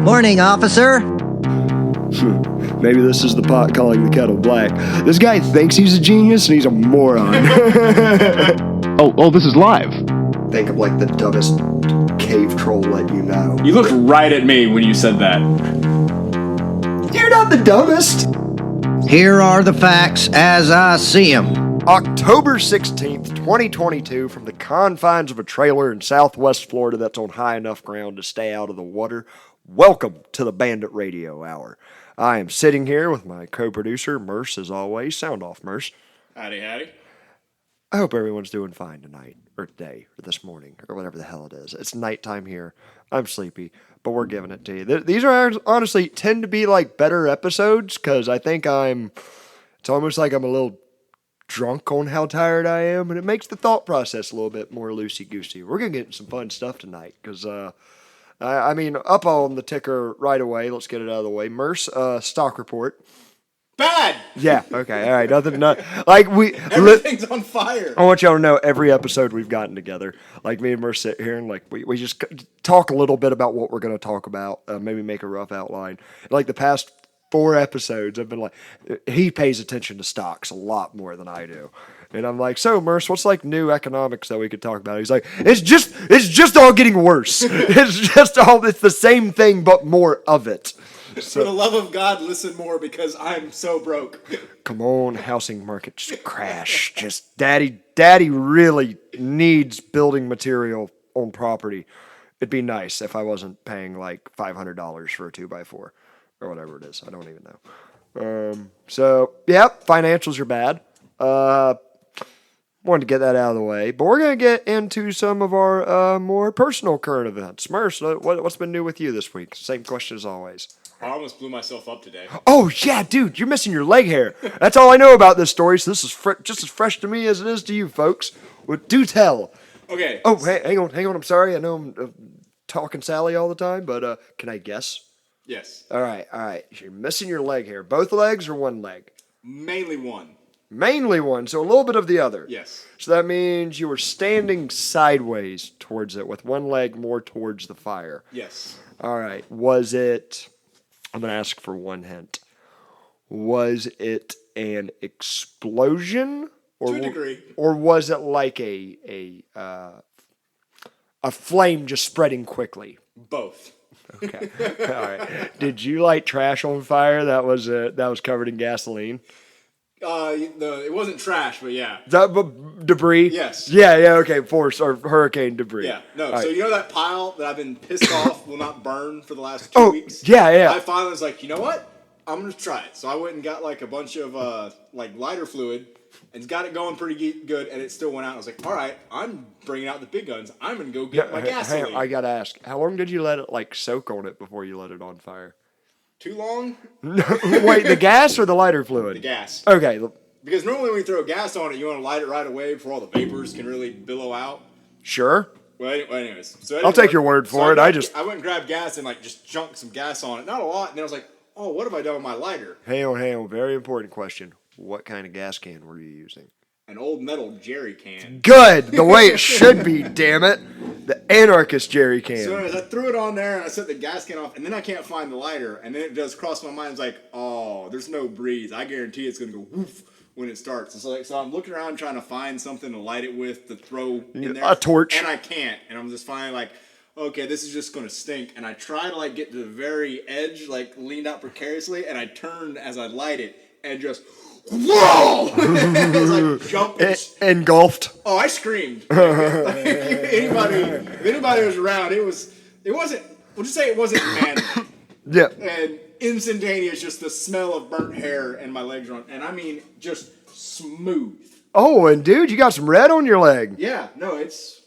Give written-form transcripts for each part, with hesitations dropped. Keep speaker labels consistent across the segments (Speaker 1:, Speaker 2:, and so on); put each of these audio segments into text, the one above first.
Speaker 1: Morning, officer.
Speaker 2: Maybe this is the pot calling the kettle black. This guy thinks he's a genius and he's a moron.
Speaker 3: Oh, this is live.
Speaker 2: Think of like the dumbest cave troll let you know.
Speaker 4: You looked right at me when you said that.
Speaker 2: You're not the dumbest.
Speaker 1: Here are the facts as I see them.
Speaker 2: October 16th, 2022, from the confines of a trailer in southwest Florida that's on high enough ground to stay out of the water. Welcome to the Bandit Radio Hour. I am sitting here with my co-producer, Merce, as always. Sound off, Merce.
Speaker 4: Howdy, howdy.
Speaker 2: I hope everyone's doing fine tonight, or today, or this morning, or whatever the hell it is. It's nighttime here. I'm sleepy, but we're giving it to you. These are honestly tend to be like better episodes, because I think it's almost like I'm a little drunk on how tired I am, and it makes the thought process a little bit more loosey-goosey. We're going to get some fun stuff tonight, because, I mean, up on the ticker right away, let's get it out of the way. Merce, stock report.
Speaker 4: Bad!
Speaker 2: Yeah, okay, all right,
Speaker 4: Everything's on fire.
Speaker 2: I want y'all to know every episode we've gotten together, like me and Merce sit here and like we just talk a little bit about what we're going to talk about, maybe make a rough outline. Like the past 4 episodes, I've been like, he pays attention to stocks a lot more than I do. And I'm like, so Merce, what's like new economics that we could talk about? He's like, it's just all getting worse. It's the same thing, but more of it.
Speaker 4: So, for the love of God, listen more because I'm so broke.
Speaker 2: Come on, housing market just crash. Just daddy really needs building material on property. It'd be nice if I wasn't paying like $500 for a 2x4 or whatever it is. I don't even know. So yeah, financials are bad. Wanted to get that out of the way, but we're gonna get into some of our more personal current events. Merce, what's been new with you this week? Same question as always.
Speaker 4: I almost blew myself up today.
Speaker 2: Oh, yeah, dude, you're missing your leg hair. That's all I know about this story, so this is just as fresh to me as it is to you, folks. Well, do tell.
Speaker 4: Okay.
Speaker 2: Oh, hey, hang on. I'm sorry. I know I'm talking Sally all the time, but can I guess?
Speaker 4: Yes.
Speaker 2: All right. You're missing your leg hair. Both legs or one leg?
Speaker 4: Mainly one.
Speaker 2: Mainly one, so a little bit of the other.
Speaker 4: Yes.
Speaker 2: So that means you were standing sideways towards it with one leg more towards the fire.
Speaker 4: Yes.
Speaker 2: All right. Was it... I'm going to ask for one hint. Was it an explosion?
Speaker 4: To a degree.
Speaker 2: Or was it like a flame just spreading quickly?
Speaker 4: Both.
Speaker 2: Okay. All right. Did you light trash on fire that was covered in gasoline?
Speaker 4: It wasn't trash, but yeah.
Speaker 2: Debris?
Speaker 4: Yes.
Speaker 2: Yeah, okay. Force or hurricane debris.
Speaker 4: Yeah. No,
Speaker 2: All
Speaker 4: so
Speaker 2: right.
Speaker 4: you know that pile that I've been pissed off will not burn for the last 2 weeks?
Speaker 2: Yeah.
Speaker 4: I finally was like, you know what? I'm going to try it. So I went and got like a bunch of like lighter fluid and got it going pretty good, and it still went out. I was like, all right, I'm bringing out the big guns. I'm going to go get my gasoline.
Speaker 2: Hey, I got to ask, how long did you let it like soak on it before you let it on fire?
Speaker 4: Too long?
Speaker 2: Wait, the gas or the lighter fluid?
Speaker 4: The gas.
Speaker 2: Okay.
Speaker 4: Because normally when you throw gas on it, you want to light it right away before all the vapors can really billow out.
Speaker 2: Sure.
Speaker 4: Well, anyways. So
Speaker 2: I'll take your word for it. I went
Speaker 4: and grabbed gas and like just chunked some gas on it. Not a lot. And then I was like, oh, what have I done with my lighter?
Speaker 2: Hang on. Very important question. What kind of gas can were you using?
Speaker 4: An old metal jerry can.
Speaker 2: Good. The way it should be, damn it. The anarchist jerry can.
Speaker 4: So anyways, I threw it on there and I set the gas can off, and then I can't find the lighter. And then it just crossed my mind. It's like, oh, there's no breeze. I guarantee it's going to go woof when it starts. And so I'm looking around trying to find something to light it with to throw in there.
Speaker 2: A torch.
Speaker 4: And I can't. And I'm just finally like, okay, this is just going to stink. And I try to like get to the very edge, like leaned out precariously, and I turned as I light it and just, whoa! It was like jumping.
Speaker 2: Engulfed.
Speaker 4: Oh, I screamed. If anybody was around, it wasn't, we'll just say it wasn't man.
Speaker 2: Yeah.
Speaker 4: And instantaneous, just the smell of burnt hair and my legs run. And I mean, just smooth.
Speaker 2: Oh, and dude, you got some red on your leg.
Speaker 4: Yeah, no, it's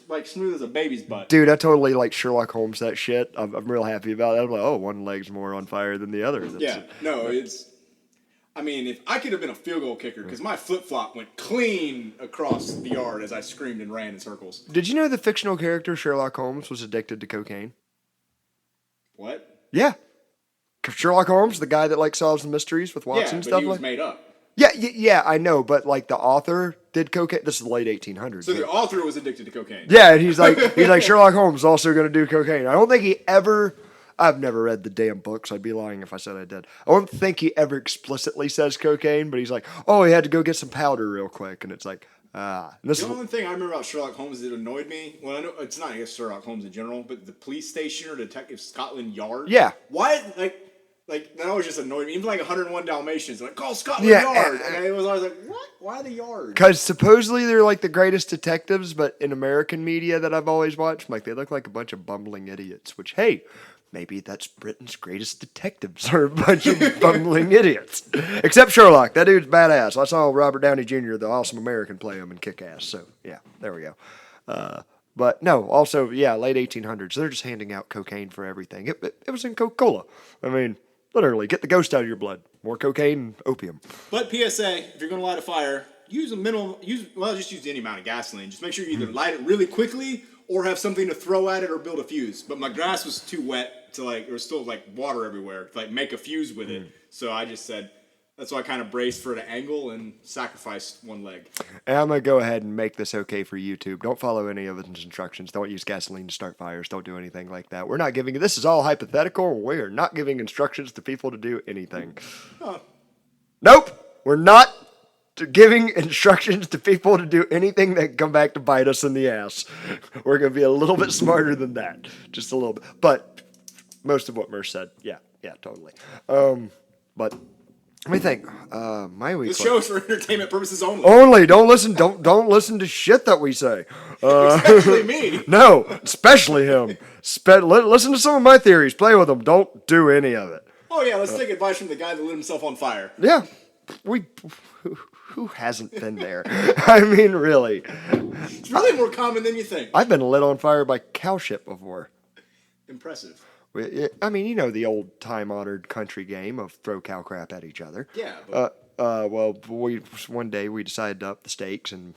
Speaker 4: like smooth as a baby's butt.
Speaker 2: Dude, I totally like Sherlock Holmes that shit. I'm real happy about that. I'm like, oh, one leg's more on fire than the other.
Speaker 4: I mean, if I could have been a field goal kicker, because my flip-flop went clean across the yard as I screamed and ran in circles.
Speaker 2: Did you know the fictional character Sherlock Holmes was addicted to cocaine?
Speaker 4: What?
Speaker 2: Yeah. Sherlock Holmes, the guy that like solves the mysteries with Watson and stuff
Speaker 4: he was
Speaker 2: like.
Speaker 4: made up.
Speaker 2: Yeah, I know, but like the author did cocaine. This is the late 1800s.
Speaker 4: So the author was addicted to cocaine.
Speaker 2: Yeah, and he's like Sherlock Holmes is also going to do cocaine. I don't think he ever I've never read the damn books. I'd be lying if I said I did. I don't think he ever explicitly says cocaine, but he's like, oh, he had to go get some powder real quick. And it's like, This
Speaker 4: The only thing I remember about Sherlock Holmes that annoyed me, well, I know it's not, I guess, Sherlock Holmes in general, but the police station or Detective Scotland Yard.
Speaker 2: Yeah.
Speaker 4: Why, like that always just annoyed me. Even like 101 Dalmatians, like, call Scotland
Speaker 2: Yeah,
Speaker 4: Yard. And it was always like, what? Why the Yard?
Speaker 2: Because supposedly they're like the greatest detectives, but in American media that I've always watched, like they look like a bunch of bumbling idiots. Which, hey, maybe that's Britain's greatest detectives are a bunch of bumbling idiots. Except Sherlock, that dude's badass. I saw Robert Downey Jr., the awesome American, play him in Kick-Ass. So yeah, there we go. But no, also yeah, late 1800s. They're just handing out cocaine for everything. It was in Coca-Cola. I mean, literally, get the ghost out of your blood. More cocaine and opium.
Speaker 4: But PSA, if you're going to light a fire, use a minimum, just use any amount of gasoline. Just make sure you either light it really quickly or have something to throw at it or build a fuse. But my grass was too wet to there was still water everywhere to make a fuse with it. So I just said, that's why I kind of braced for the angle and sacrificed one leg.
Speaker 2: And I'm going to go ahead and make this okay for YouTube. Don't follow any of his instructions. Don't use gasoline to start fires. Don't do anything like that. We're not giving, this is all hypothetical. We're not giving instructions to people to do anything.
Speaker 4: Huh.
Speaker 2: Nope. We're not giving instructions to people to do anything that can come back to bite us in the ass. We're going to be a little bit smarter than that. Just a little bit. But most of what Merce said, yeah, totally. But let me think. My week.
Speaker 4: This show's for entertainment purposes only.
Speaker 2: Only. Don't listen to shit that we say.
Speaker 4: Especially me.
Speaker 2: No, especially him. Listen to some of my theories. Play with them. Don't do any of it.
Speaker 4: Oh yeah, let's take advice from the guy that lit himself on fire.
Speaker 2: Yeah, who hasn't been there? I mean, really.
Speaker 4: It's really more common than you think.
Speaker 2: I've been lit on fire by cow shit before.
Speaker 4: Impressive.
Speaker 2: I mean, you know the old time-honored country game of throw cow crap at each other.
Speaker 4: Yeah.
Speaker 2: Well, one day we decided to up the stakes and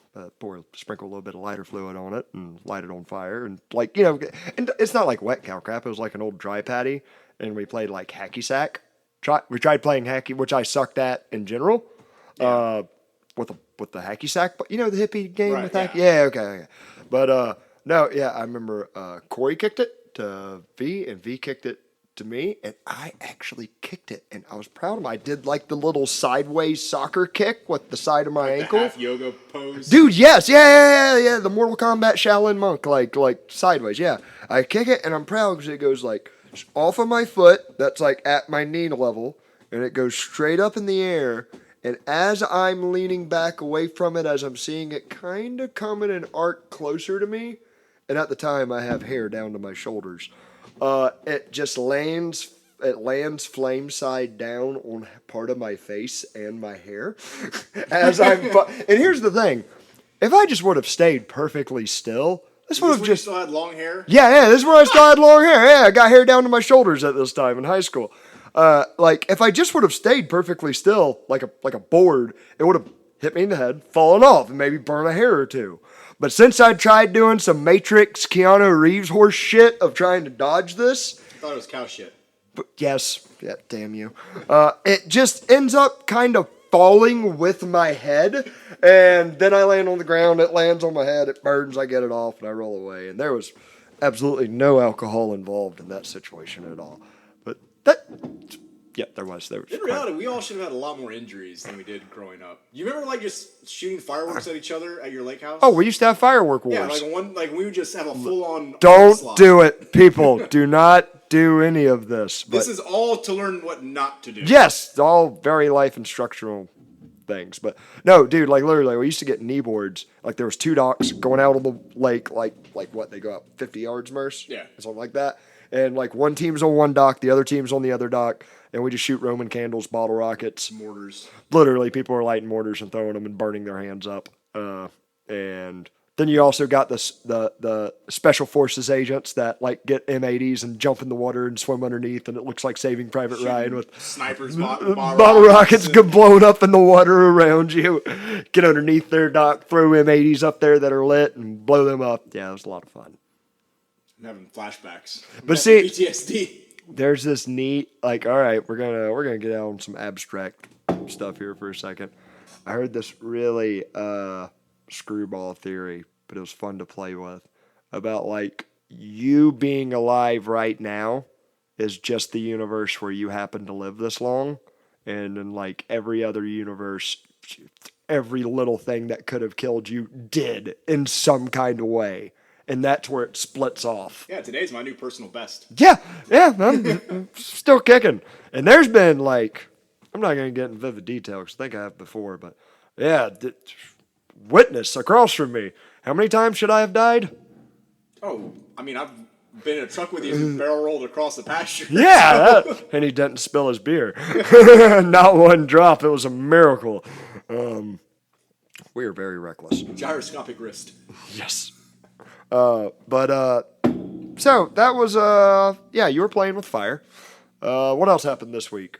Speaker 2: sprinkle a little bit of lighter fluid on it and light it on fire and and it's not like wet cow crap. It was like an old dry patty, and we played like hacky sack. We tried playing hacky, which I sucked at in general.
Speaker 4: Yeah.
Speaker 2: With the hacky sack, but you know the hippie game
Speaker 4: Right,
Speaker 2: with hacky.
Speaker 4: yeah.
Speaker 2: Yeah, okay. But no, yeah, I remember Corey kicked it to V, and V kicked it to me, and I actually kicked it, and I was proud of him. I did like the little sideways soccer kick with the side of my ankle.
Speaker 4: The half yoga pose.
Speaker 2: Dude, yes, yeah. The Mortal Kombat Shaolin monk, like sideways, yeah. I kick it, and I'm proud because it goes like off of my foot, that's like at my knee level, and it goes straight up in the air. And as I'm leaning back away from it, as I'm seeing it kind of come in an arc closer to me, and at the time I have hair down to my shoulders, it just lands flame side down on part of my face and my hair. And here's the thing, if I just would have stayed perfectly still, this would have just
Speaker 4: still had long hair.
Speaker 2: Yeah. This is where I still had long hair. Yeah, I got hair down to my shoulders at this time in high school. If I just would have stayed perfectly still, like a board, it would have hit me in the head, fallen off, and maybe burn a hair or two. But since I tried doing some Matrix Keanu Reeves horse shit of trying to dodge this,
Speaker 4: I thought it was cow shit.
Speaker 2: but yes, yeah, damn you, it just ends up kind of falling with my head, and then I land on the ground, it lands on my head, it burns, I get it off, and I roll away. And there was absolutely no alcohol involved in that situation at all. Yeah, there was.
Speaker 4: In reality, we all should have had a lot more injuries than we did growing up. You remember just shooting fireworks at each other at your lake house?
Speaker 2: Oh, we used to have firework wars.
Speaker 4: Yeah, we would just have a full-on.
Speaker 2: Don't
Speaker 4: onslaught.
Speaker 2: do it, people. Do not do any of this.
Speaker 4: This is all to learn what not to do.
Speaker 2: Yes, it's all very life instructional things. But no, dude, literally, we used to get knee boards. There was two docks going out on the lake, like what, they go out 50 yards, Merce?
Speaker 4: Yeah.
Speaker 2: Something like that. And one team's on one dock, the other team's on the other dock, and we just shoot Roman candles, bottle rockets.
Speaker 4: Mortars.
Speaker 2: Literally, people are lighting mortars and throwing them and burning their hands up. And then you also got the special forces agents that get M80s and jump in the water and swim underneath, and it looks like Saving Private Ryan with
Speaker 4: snipers,
Speaker 2: bottle rockets get blown up in the water around you. Get underneath their dock, throw M80s up there that are lit, and blow them up. Yeah, it was a lot of fun.
Speaker 4: I'm having flashbacks.
Speaker 2: But see,
Speaker 4: PTSD.
Speaker 2: There's this neat, all right, we're gonna get out on some abstract stuff here for a second. I heard this really screwball theory, but it was fun to play with, about you being alive right now is just the universe where you happen to live this long, and in like every other universe, every little thing that could have killed you did in some kind of way, and that's where it splits off.
Speaker 4: Yeah, today's my new personal best.
Speaker 2: Yeah, I'm still kicking. And there's been like, I'm not going to get in vivid detail because I think I have before, but yeah, witness across from me. How many times should I have died?
Speaker 4: Oh, I mean, I've been in a truck with you and barrel rolled across the pasture.
Speaker 2: Yeah, and he didn't spill his beer. Not one drop. It was a miracle. We are very reckless.
Speaker 4: Gyroscopic wrist.
Speaker 2: Yes. So that was, yeah, you were playing with fire. What else happened this week?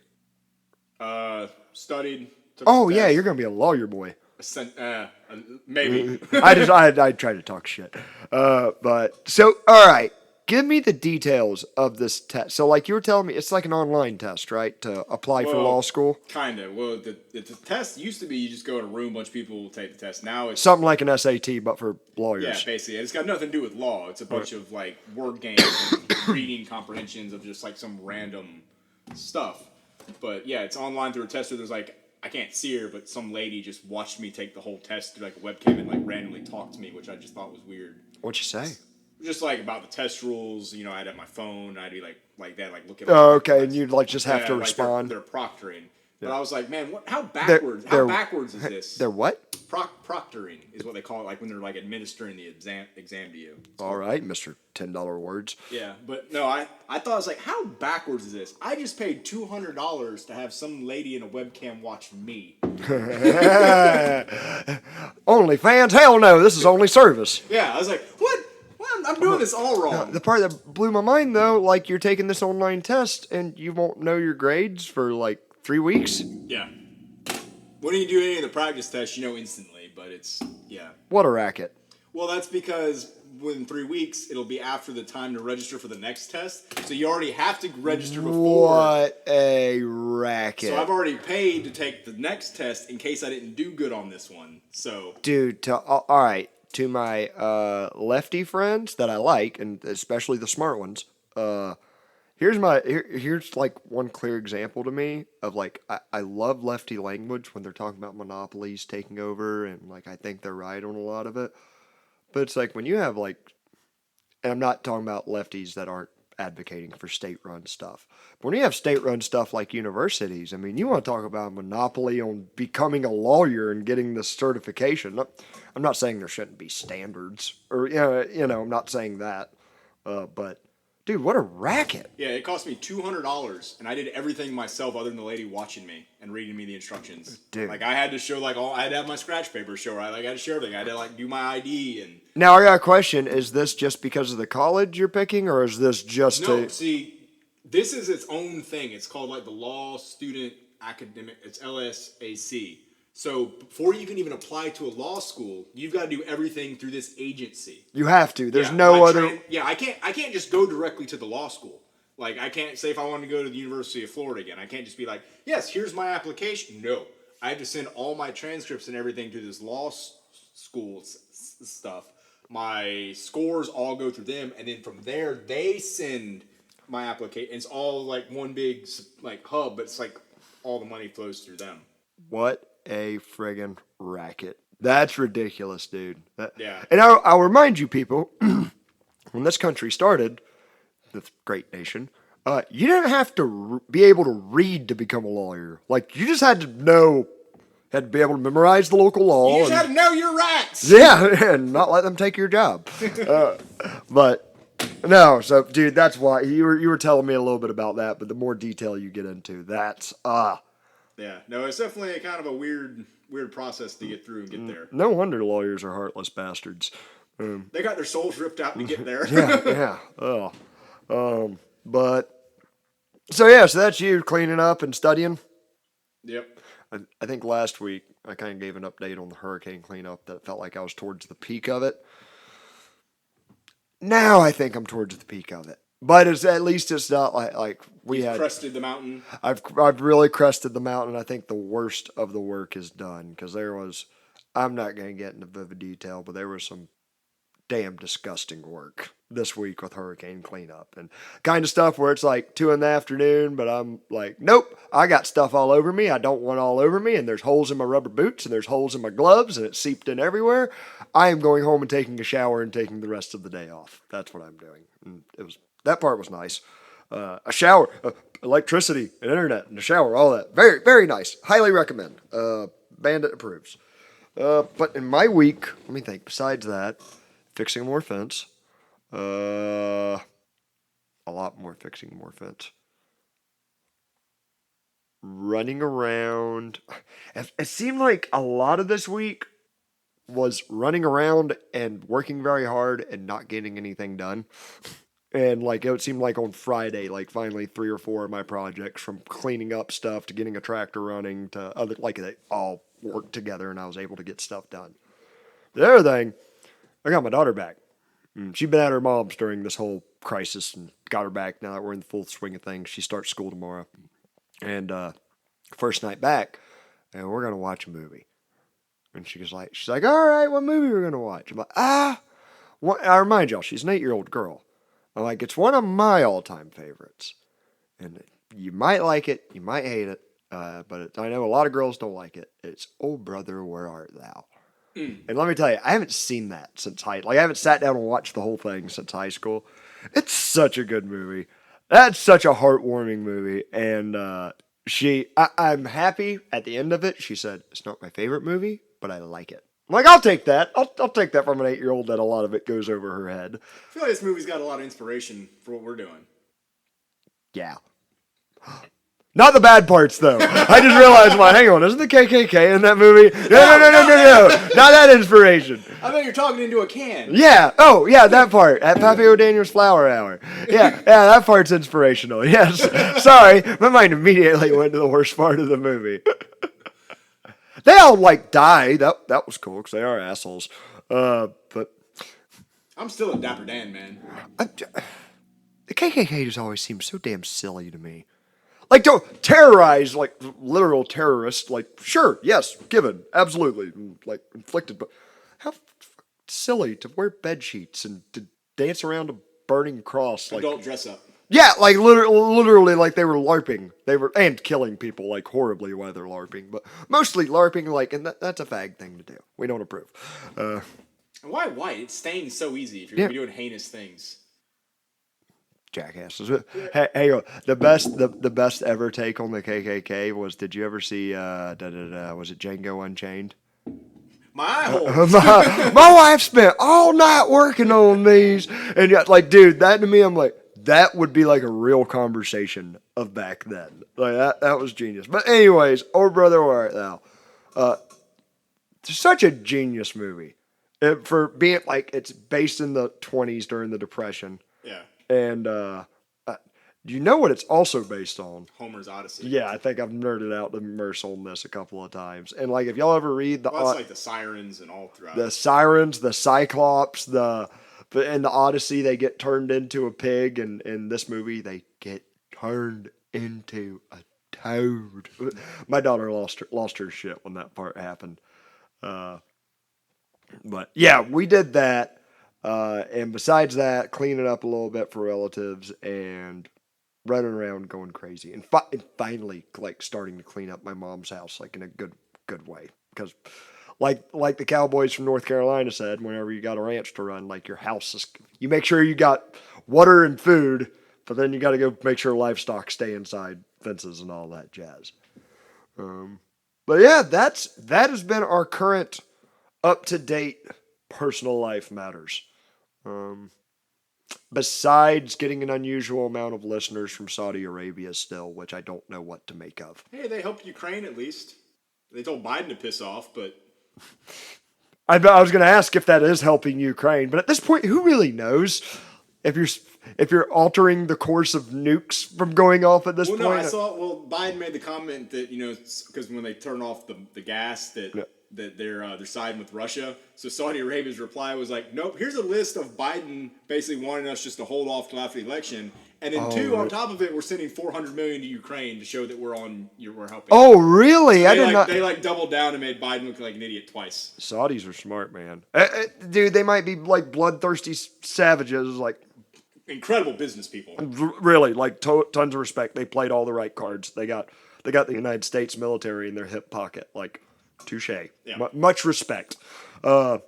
Speaker 4: Studied.
Speaker 2: Oh, yeah, you're going to be a lawyer boy.
Speaker 4: Maybe.
Speaker 2: I tried to talk shit. But, so, all right. Give me the details of this test. So, like you were telling me, it's like an online test, right? To apply for law school?
Speaker 4: Kind of. Well, the test used to be you just go in a room, a bunch of people will take the test. Now it's
Speaker 2: Something like an SAT, but for lawyers.
Speaker 4: Yeah, basically. It's got nothing to do with law. It's a bunch of like word games and reading comprehensions of just like some random stuff. But yeah, it's online through a tester. There's like, I can't see her, but some lady just watched me take the whole test through like a webcam and like randomly talk to me, which I just thought was weird.
Speaker 2: What'd you say?
Speaker 4: Just like about the test rules, you know, I'd have my phone, I'd be like that, like look at.
Speaker 2: Oh, okay, and you'd like just have to
Speaker 4: like
Speaker 2: respond.
Speaker 4: They're proctoring, but I was like, man, how backwards? How backwards is this?
Speaker 2: They're what?
Speaker 4: Proctoring is what they call it, like when they're like administering the exam to you.
Speaker 2: All right, Mr. $10 words.
Speaker 4: Yeah, but no, I thought I was like, how backwards is this? I just paid $200 to have some lady in a webcam watch me.
Speaker 2: Only fans? Hell no, this is only service.
Speaker 4: Yeah, I was like, what? Well, I'm doing this all wrong.
Speaker 2: The part that blew my mind, though, like you're taking this online test and you won't know your grades for like 3 weeks.
Speaker 4: Yeah. When you do any of the practice tests, you know instantly, but it's, yeah.
Speaker 2: What a racket.
Speaker 4: Well, that's because within 3 weeks, it'll be after the time to register for the next test. So you already have to register before.
Speaker 2: What a racket.
Speaker 4: So I've already paid to take the next test in case I didn't do good on this one. So.
Speaker 2: Dude, all right. To my lefty friends that I like, and especially the smart ones, here's like one clear example to me of like I love lefty language when they're talking about monopolies taking over, and like I think they're right on a lot of it. But it's like when you have like, and I'm not talking about lefties that aren't advocating for state-run stuff. But when you have state-run stuff like universities, I mean, you want to talk about a monopoly on becoming a lawyer and getting the certification. I'm not saying there shouldn't be standards, or you know, I'm not saying that. But dude, what a racket!
Speaker 4: Yeah, it cost me $200, and I did everything myself other than the lady watching me and reading me the instructions.
Speaker 2: Dude,
Speaker 4: like I had to show I had to have my scratch paper show. I had to show everything. I had to like do my ID and.
Speaker 2: Now I got a question: is this just because of the college you're picking, or is this just
Speaker 4: see, this is its own thing. It's called like the Law Student Academic. It's LSAC. So before you can even apply to a law school, you've got to do everything through this agency.
Speaker 2: You have to. There's no other.
Speaker 4: I can't just go directly to the law school. Like I can't say if I want to go to the University of Florida again, I can't just be like, yes, here's my application. No, I have to send all my transcripts and everything to this law school stuff. My scores all go through them, and then from there they send my application. It's all like one big like hub, but it's like all the money flows through them.
Speaker 2: What a friggin' racket! That's ridiculous, dude.
Speaker 4: Yeah.
Speaker 2: And I'll remind you, people, when this country started, this great nation, you didn't have to be able to read to become a lawyer. Like you just had to know. Had to be able to memorize the local law.
Speaker 4: You just had to know your rights.
Speaker 2: Yeah, and not let them take your job. But no, so dude, that's why you were telling me a little bit about that. But the more detail you get into, that's
Speaker 4: Yeah, no, it's definitely a kind of a weird process to get through and get there.
Speaker 2: No wonder lawyers are heartless bastards.
Speaker 4: They got their souls ripped out to get there.
Speaker 2: Yeah. But so that's you cleaning up and studying.
Speaker 4: Yep.
Speaker 2: I think last week I kind of gave an update on the hurricane cleanup that felt like I was towards the peak of it. Now I think I'm towards the peak of it. But at least it's not like You've
Speaker 4: crested the mountain.
Speaker 2: I've really crested the mountain. I think the worst of the work is done because I'm not going to get into vivid detail, but there was some damn disgusting work this week with hurricane cleanup and kind of stuff where it's like 2 PM, but I'm like, nope, I got stuff all over me. I don't want all over me. And there's holes in my rubber boots and there's holes in my gloves and it's seeped in everywhere. I am going home and taking a shower and taking the rest of the day off. That's what I'm doing. And that part was nice. A shower, electricity, and internet, and a shower, all that. Very, very nice. Highly recommend. Bandit approves. But in my week, let me think. Besides that, fixing more fence. A lot more fixing more fence. Running around. It seemed like a lot of this week was running around and working very hard and not getting anything done. And like it seemed like on Friday, like finally 3 or 4 of my projects, from cleaning up stuff to getting a tractor running to other, like they all worked together and I was able to get stuff done. The other thing, I got my daughter back. She'd been at her mom's during this whole crisis and got her back. Now that we're in the full swing of things, she starts school tomorrow. And first night back, and we're gonna watch a movie. And she's like, all right, what movie are we gonna watch? I'm like, I remind y'all, she's an 8-year-old girl. I'm like, it's one of my all-time favorites. And you might like it, you might hate it, but I know a lot of girls don't like it. It's Oh Brother, Where Art Thou? And let me tell you, I haven't seen that since I haven't sat down and watched the whole thing since high school. It's such a good movie. That's such a heartwarming movie. And I'm happy at the end of it. She said, it's not my favorite movie, but I like it. I'm like, I'll take that. I'll take that from an 8-year-old that a lot of it goes over her head.
Speaker 4: I feel like this movie's got a lot of inspiration for what we're doing.
Speaker 2: Yeah. Not the bad parts, though. I just realized, well, hang on, isn't the KKK in that movie? No. Not that inspiration.
Speaker 4: I bet you're talking into a can.
Speaker 2: Yeah. Oh, yeah, that part. At Pappy O'Daniel's Flower Hour. Yeah, that part's inspirational. Yes. Sorry, my mind immediately went to the worst part of the movie. They all, like, die. That was cool, because they are assholes. But
Speaker 4: I'm still a Dapper Dan, man.
Speaker 2: The KKK just always seems so damn silly to me. Like, don't terrorize, like, literal terrorists. Like, sure, yes, given, absolutely, like, inflicted. But how silly to wear bed sheets and to dance around a burning cross. Like,
Speaker 4: adult dress up.
Speaker 2: Yeah, like, literally, like, they were LARPing. And killing people, like, horribly while they're LARPing. But mostly LARPing, like, and that's a fag thing to do. We don't approve.
Speaker 4: And why white? It stains so easy if you're going to be doing heinous things.
Speaker 2: Jackasses. Hey, the best ever take on the KKK was, did you ever see was it Django Unchained?
Speaker 4: My eye hole.
Speaker 2: my wife spent all night working on these, and like, dude, that to me, I'm like, that would be like a real conversation of back then. Like that was genius. But anyways, Oh Brother, Where Art Thou? It's such a genius movie for being like, it's based in the 1920s during the Depression.
Speaker 4: Yeah.
Speaker 2: And you know what it's also based on?
Speaker 4: Homer's Odyssey.
Speaker 2: Yeah, I think I've nerded out the Merce on this a couple of times. And like, if y'all ever read the...
Speaker 4: Well, it's like the sirens and all throughout.
Speaker 2: The sirens, the Cyclops, in the Odyssey, they get turned into a pig. And in this movie, they get turned into a toad. My daughter lost her shit when that part happened. But yeah, we did that. And besides that, cleaning up a little bit for relatives and running around going crazy and finally like starting to clean up my mom's house, like in a good way. Because like the cowboys from North Carolina said, whenever you got a ranch to run, like your house is, you make sure you got water and food, but then you got to go make sure livestock stay inside fences and all that jazz. But yeah, that has been our current up-to-date personal life matters. Besides getting an unusual amount of listeners from Saudi Arabia still, which I don't know what to make of.
Speaker 4: Hey, they helped Ukraine at least. They told Biden to piss off, but...
Speaker 2: I was going to ask if that is helping Ukraine, but at this point, who really knows if you're altering the course of nukes from going off at this point?
Speaker 4: No, Biden made the comment that, because when they turn off the gas, that they're siding with Russia. So Saudi Arabia's reply was like, nope, here's a list of Biden basically wanting us just to hold off till after the election. And then on top of it, we're sending $400 million to Ukraine to show that we're helping.
Speaker 2: Oh, really? I did not.
Speaker 4: They doubled down and made Biden look like an idiot twice.
Speaker 2: Saudis are smart, man. Dude, they might be like bloodthirsty savages, like
Speaker 4: incredible business people.
Speaker 2: Really, like tons of respect. They played all the right cards. They got the United States military in their hip pocket. Like, touche.
Speaker 4: Yeah.
Speaker 2: Much respect. I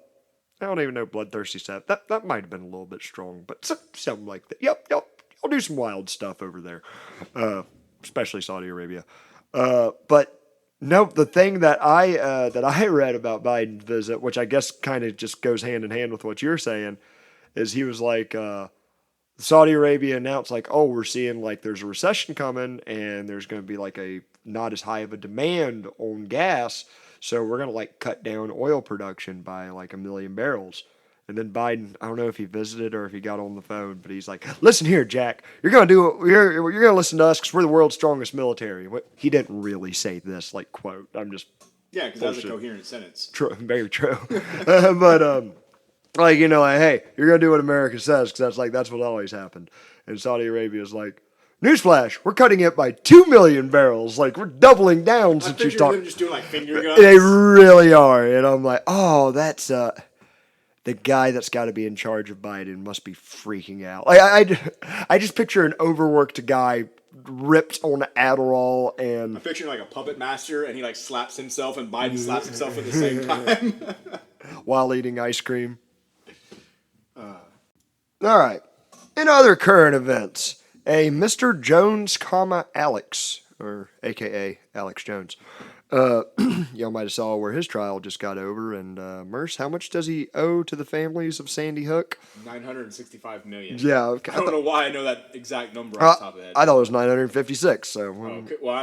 Speaker 2: don't even know bloodthirsty savage. That might have been a little bit strong, but something like that. Yep. I'll do some wild stuff over there, especially Saudi Arabia. But no, the thing that I read about Biden's visit, which I guess kind of just goes hand in hand with what you're saying, is he was like, Saudi Arabia announced like, oh, we're seeing like there's a recession coming and there's going to be like a not as high of a demand on gas, so we're going to like cut down oil production by like 1 million barrels. And then Biden, I don't know if he visited or if he got on the phone, but he's like, listen here, Jack, you're going to listen to us because we're the world's strongest military. He didn't really say this, like, quote. I'm just.
Speaker 4: Yeah, because that was a coherent sentence.
Speaker 2: True, very true. But, like, you know, like, hey, you're going to do what America says because that's what always happened. And Saudi Arabia is like, newsflash, we're cutting it by 2 million barrels. Like, we're doubling down since you talked.
Speaker 4: Them just doing like finger guns.
Speaker 2: They really are. And I'm like, oh, that's, the guy that's got to be in charge of Biden must be freaking out. Like I just picture an overworked guy ripped on Adderall and...
Speaker 4: I'm picturing like a puppet master and he like slaps himself and Biden slaps himself at the same time.
Speaker 2: while eating ice cream. All right. In other current events, a Mr. Jones, Alex, or AKA Alex Jones, y'all might have saw where his trial just got over. And Merce, how much does he owe to the families of Sandy Hook?
Speaker 4: $965 million.
Speaker 2: Yeah, okay.
Speaker 4: I don't know why I know that exact number off the top of the head.
Speaker 2: I thought it was 956. So
Speaker 4: okay. Well,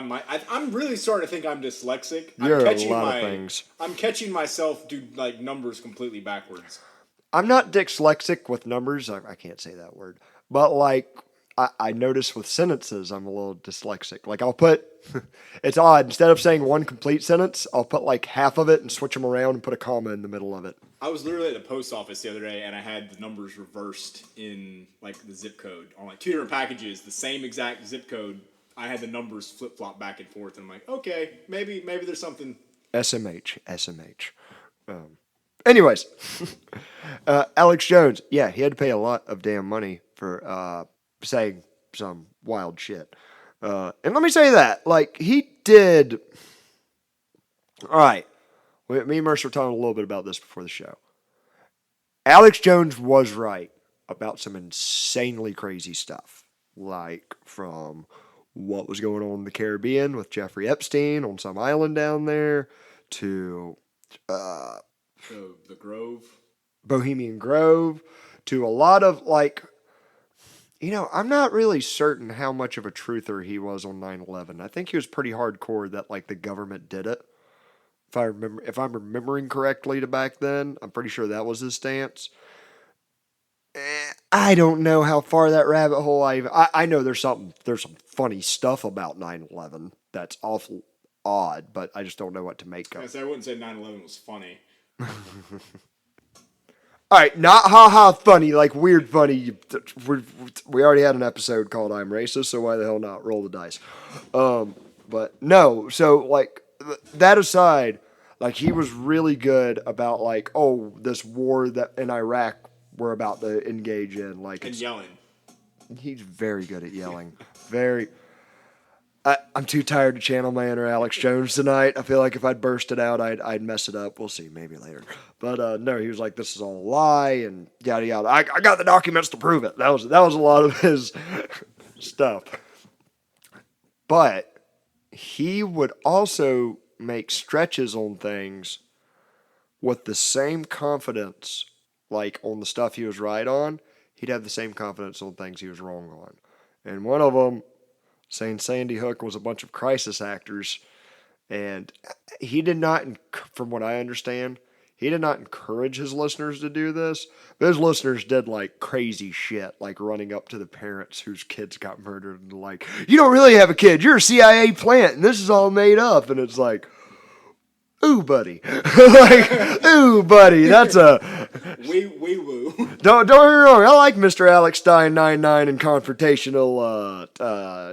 Speaker 4: I'm really starting to think I'm dyslexic.
Speaker 2: You're a lot of things.
Speaker 4: I'm catching myself do like numbers completely backwards.
Speaker 2: I'm not dyslexic with numbers. I can't say that word, but like. I notice with sentences, I'm a little dyslexic. Like I'll put, it's odd. Instead of saying one complete sentence, I'll put like half of it and switch them around and put a comma in the middle of it.
Speaker 4: I was literally at the post office the other day and I had the numbers reversed in like the zip code on like 2 different packages, the same exact zip code. I had the numbers flip flop back and forth, and I'm like, okay, maybe there's something.
Speaker 2: SMH. Anyways, Alex Jones, yeah, he had to pay a lot of damn money for saying some wild shit. And let me say that, like, he did. All right. Me and Mercer were talking a little bit about this before the show. Alex Jones was right about some insanely crazy stuff. Like, from what was going on in the Caribbean with Jeffrey Epstein on some island down there to
Speaker 4: the Grove.
Speaker 2: Bohemian Grove, to a lot of, like, you know, I'm not really certain how much of a truther he was on 9/11. I think he was pretty hardcore that, like, the government did it. If I'm remembering correctly to back then, I'm pretty sure that was his stance. I don't know how far that rabbit hole I know there's some funny stuff about 9/11 that's awful odd, but I just don't know what to make of.
Speaker 4: I wouldn't say 9/11 was funny.
Speaker 2: All right, not ha-ha funny, like weird funny. We already had an episode called I'm Racist, so why the hell not? Roll the dice. But no, so like that aside, like he was really good about like, oh, this war that in Iraq we're about to engage in. Like,
Speaker 4: and yelling.
Speaker 2: He's very good at yelling. Very. I'm too tired to channel my inner Alex Jones tonight. I feel like if I'd burst it out, I'd mess it up. We'll see, maybe later. But no, he was like, "This is all a lie," and yada yada. I got the documents to prove it. That was a lot of his stuff. But he would also make stretches on things with the same confidence, like on the stuff he was right on. He'd have the same confidence on things he was wrong on, and one of them. Saying Sandy Hook was a bunch of crisis actors, and he did not, from what I understand, he did not encourage his listeners to do this. But his listeners did like crazy shit, like running up to the parents whose kids got murdered and like, you don't really have a kid, you're a CIA plant, and this is all made up. And it's like, ooh, buddy. Like, ooh, buddy. That's a...
Speaker 4: Wee woo.
Speaker 2: Don't get me wrong. I like Mr. Alex Stein 99 and confrontational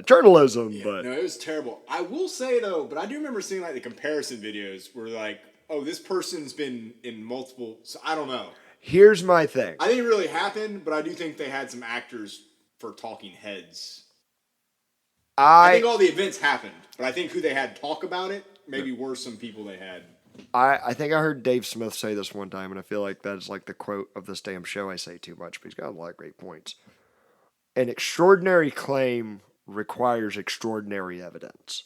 Speaker 2: journalism, but...
Speaker 4: No, it was terrible. I will say, though, but I do remember seeing, like, the comparison videos where, like, oh, this person's been in multiple... So I don't know.
Speaker 2: Here's my thing.
Speaker 4: I think it really happened, but I do think they had some actors for talking heads. I think all the events happened, but I think who they had talk about it maybe were some people they had.
Speaker 2: I think I heard Dave Smith say this one time, and I feel like that is like the quote of this damn show. I say too much, but he's got a lot of great points. An extraordinary claim requires extraordinary evidence.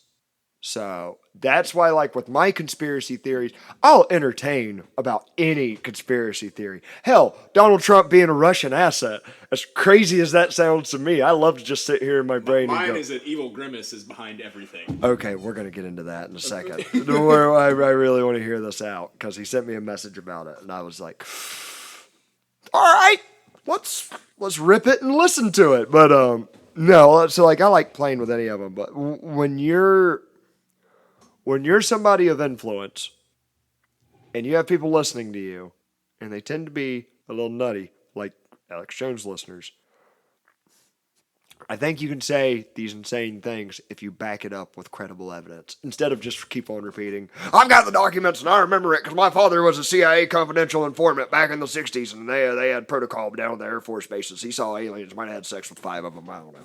Speaker 2: So that's why, like, with my conspiracy theories, I'll entertain about any conspiracy theory. Hell, Donald Trump being a Russian asset, as crazy as that sounds to me, I love to just sit here in my brain
Speaker 4: Mine
Speaker 2: and go,
Speaker 4: is that Evil Grimace is behind everything.
Speaker 2: okay, we're going to get into that in a second. I really want to hear this out, because he sent me a message about it, and I was like, all right, let's rip it and listen to it. But no, so like I like playing with any of them, but when you're somebody of influence and you have people listening to you and they tend to be a little nutty, like Alex Jones listeners, I think you can say these insane things if you back it up with credible evidence instead of just keep on repeating, I've got the documents and I remember it because my father was a CIA confidential informant back in the 60s and they had protocol down at the Air Force bases. He saw aliens, might have had sex with 5 of them. I don't know.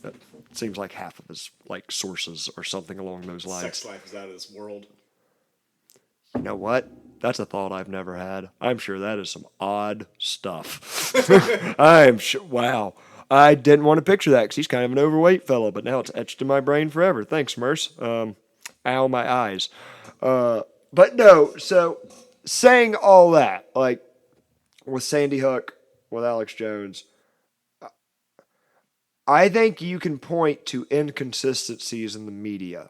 Speaker 2: That seems like half of his like sources or something along those lines.
Speaker 4: Sex life is out of this world.
Speaker 2: You know what? That's a thought I've never had. I'm sure that is some odd stuff. I'm sure. Wow. I didn't want to picture that because he's kind of an overweight fellow, but now it's etched in my brain forever. Thanks, Merce. Ow, my eyes. But no, so saying all that, like with Sandy Hook, with Alex Jones, I think you can point to inconsistencies in the media.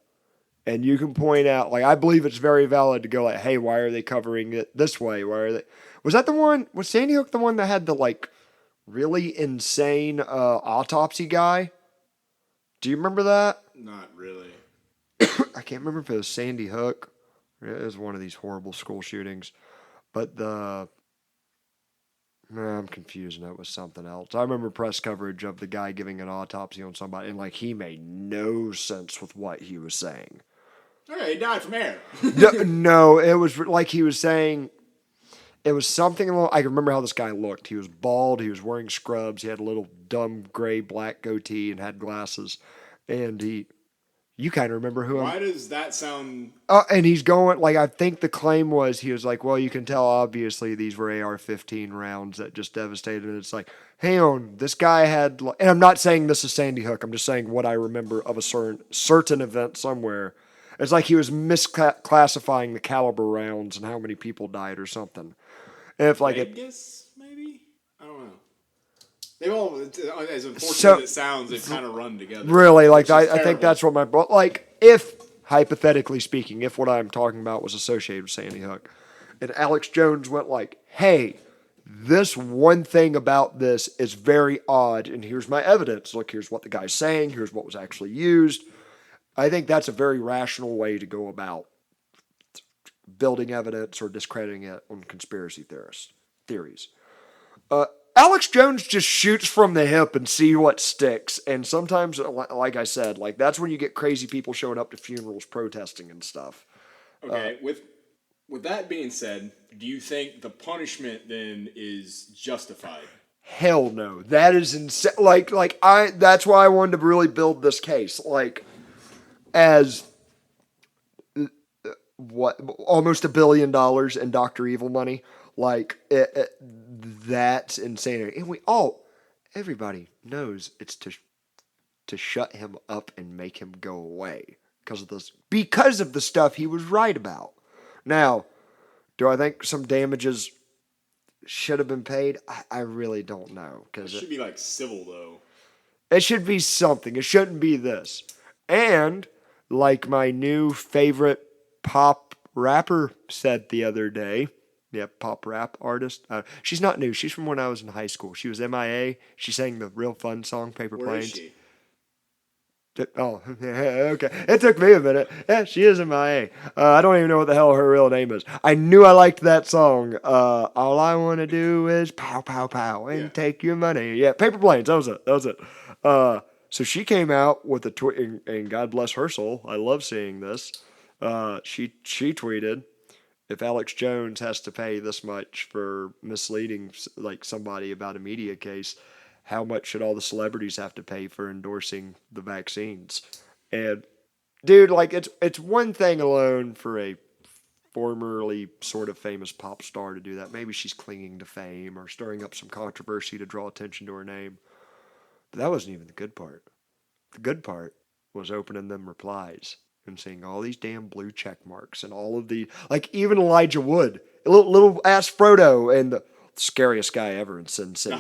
Speaker 2: And you can point out, like, I believe it's very valid to go like, hey, why are they covering it this way? Why are they... Was that the one... Was Sandy Hook the one that had the, like, really insane autopsy guy? Do you remember that?
Speaker 4: Not really.
Speaker 2: I can't remember if it was Sandy Hook. It was one of these horrible school shootings. But the... No, I'm confused. No, it was something else. I remember press coverage of the guy giving an autopsy on somebody, and, like, he made no sense with what he was saying.
Speaker 4: Okay, he died from air.
Speaker 2: No, it was like he was saying... It was something along... I can remember how this guy looked. He was bald. He was wearing scrubs. He had a little dumb gray black goatee and had glasses. And he... You kind of remember who
Speaker 4: Why does that sound...
Speaker 2: and he's going... Like, I think the claim was... He was like, well, you can tell, obviously, these were AR-15 rounds that just devastated. And it's like, hang on, this guy had... And I'm not saying this is Sandy Hook. I'm just saying what I remember of a certain event somewhere. It's like he was misclassifying the caliber rounds and how many people died or something. If like
Speaker 4: Vegas, maybe? I don't know. They all, as unfortunate
Speaker 2: So-
Speaker 4: as it sounds, they've kind of run together.
Speaker 2: really, like
Speaker 4: Which is
Speaker 2: I think
Speaker 4: terrible.
Speaker 2: that's what my like if hypothetically speaking, if what I'm talking about was associated with Sandy Hook, and Alex Jones went like, "Hey, this one thing about this is very odd, and here's my evidence. Look, here's what the guy's saying. Here's what was actually used." I think that's a very rational way to go about building evidence or discrediting it on conspiracy theories. Alex Jones just shoots from the hip and see what sticks. And sometimes, like I said, like that's when you get crazy people showing up to funerals protesting and stuff.
Speaker 4: Okay, with that being said, do you think the punishment then is justified?
Speaker 2: Hell no. That is insane. That's why I wanted to really build this case. Like, as what, almost $1 billion in Dr. Evil money. Like, that's insanity. And everybody knows it's to shut him up and make him go away because of the stuff he was right about. Now, do I think some damages should have been paid? I really don't know.
Speaker 4: It should be like civil, though.
Speaker 2: It should be something. It shouldn't be this. And like my new favorite pop rapper said the other day, pop rap artist. She's not new. She's from when I was in high school. She was MIA. She sang the real fun song, Paper
Speaker 4: Where
Speaker 2: Planes.
Speaker 4: is she?
Speaker 2: Oh, okay. It took me a minute. Yeah, she is MIA. I don't even know what the hell her real name is. I knew I liked that song. All I want to do is pow, pow, pow, and take your money. Yeah, Paper Planes. That was it. So she came out with a tweet, and God bless her soul. I love seeing this. She tweeted, if Alex Jones has to pay this much for misleading like somebody about a media case, how much should all the celebrities have to pay for endorsing the vaccines? And dude, like it's one thing alone for a formerly sort of famous pop star to do that. Maybe she's clinging to fame or stirring up some controversy to draw attention to her name. But that wasn't even the good part. The good part was opening them replies and seeing all these damn blue check marks and all of the, like, even Elijah Wood, little ass Frodo, and the scariest guy ever in Sin City.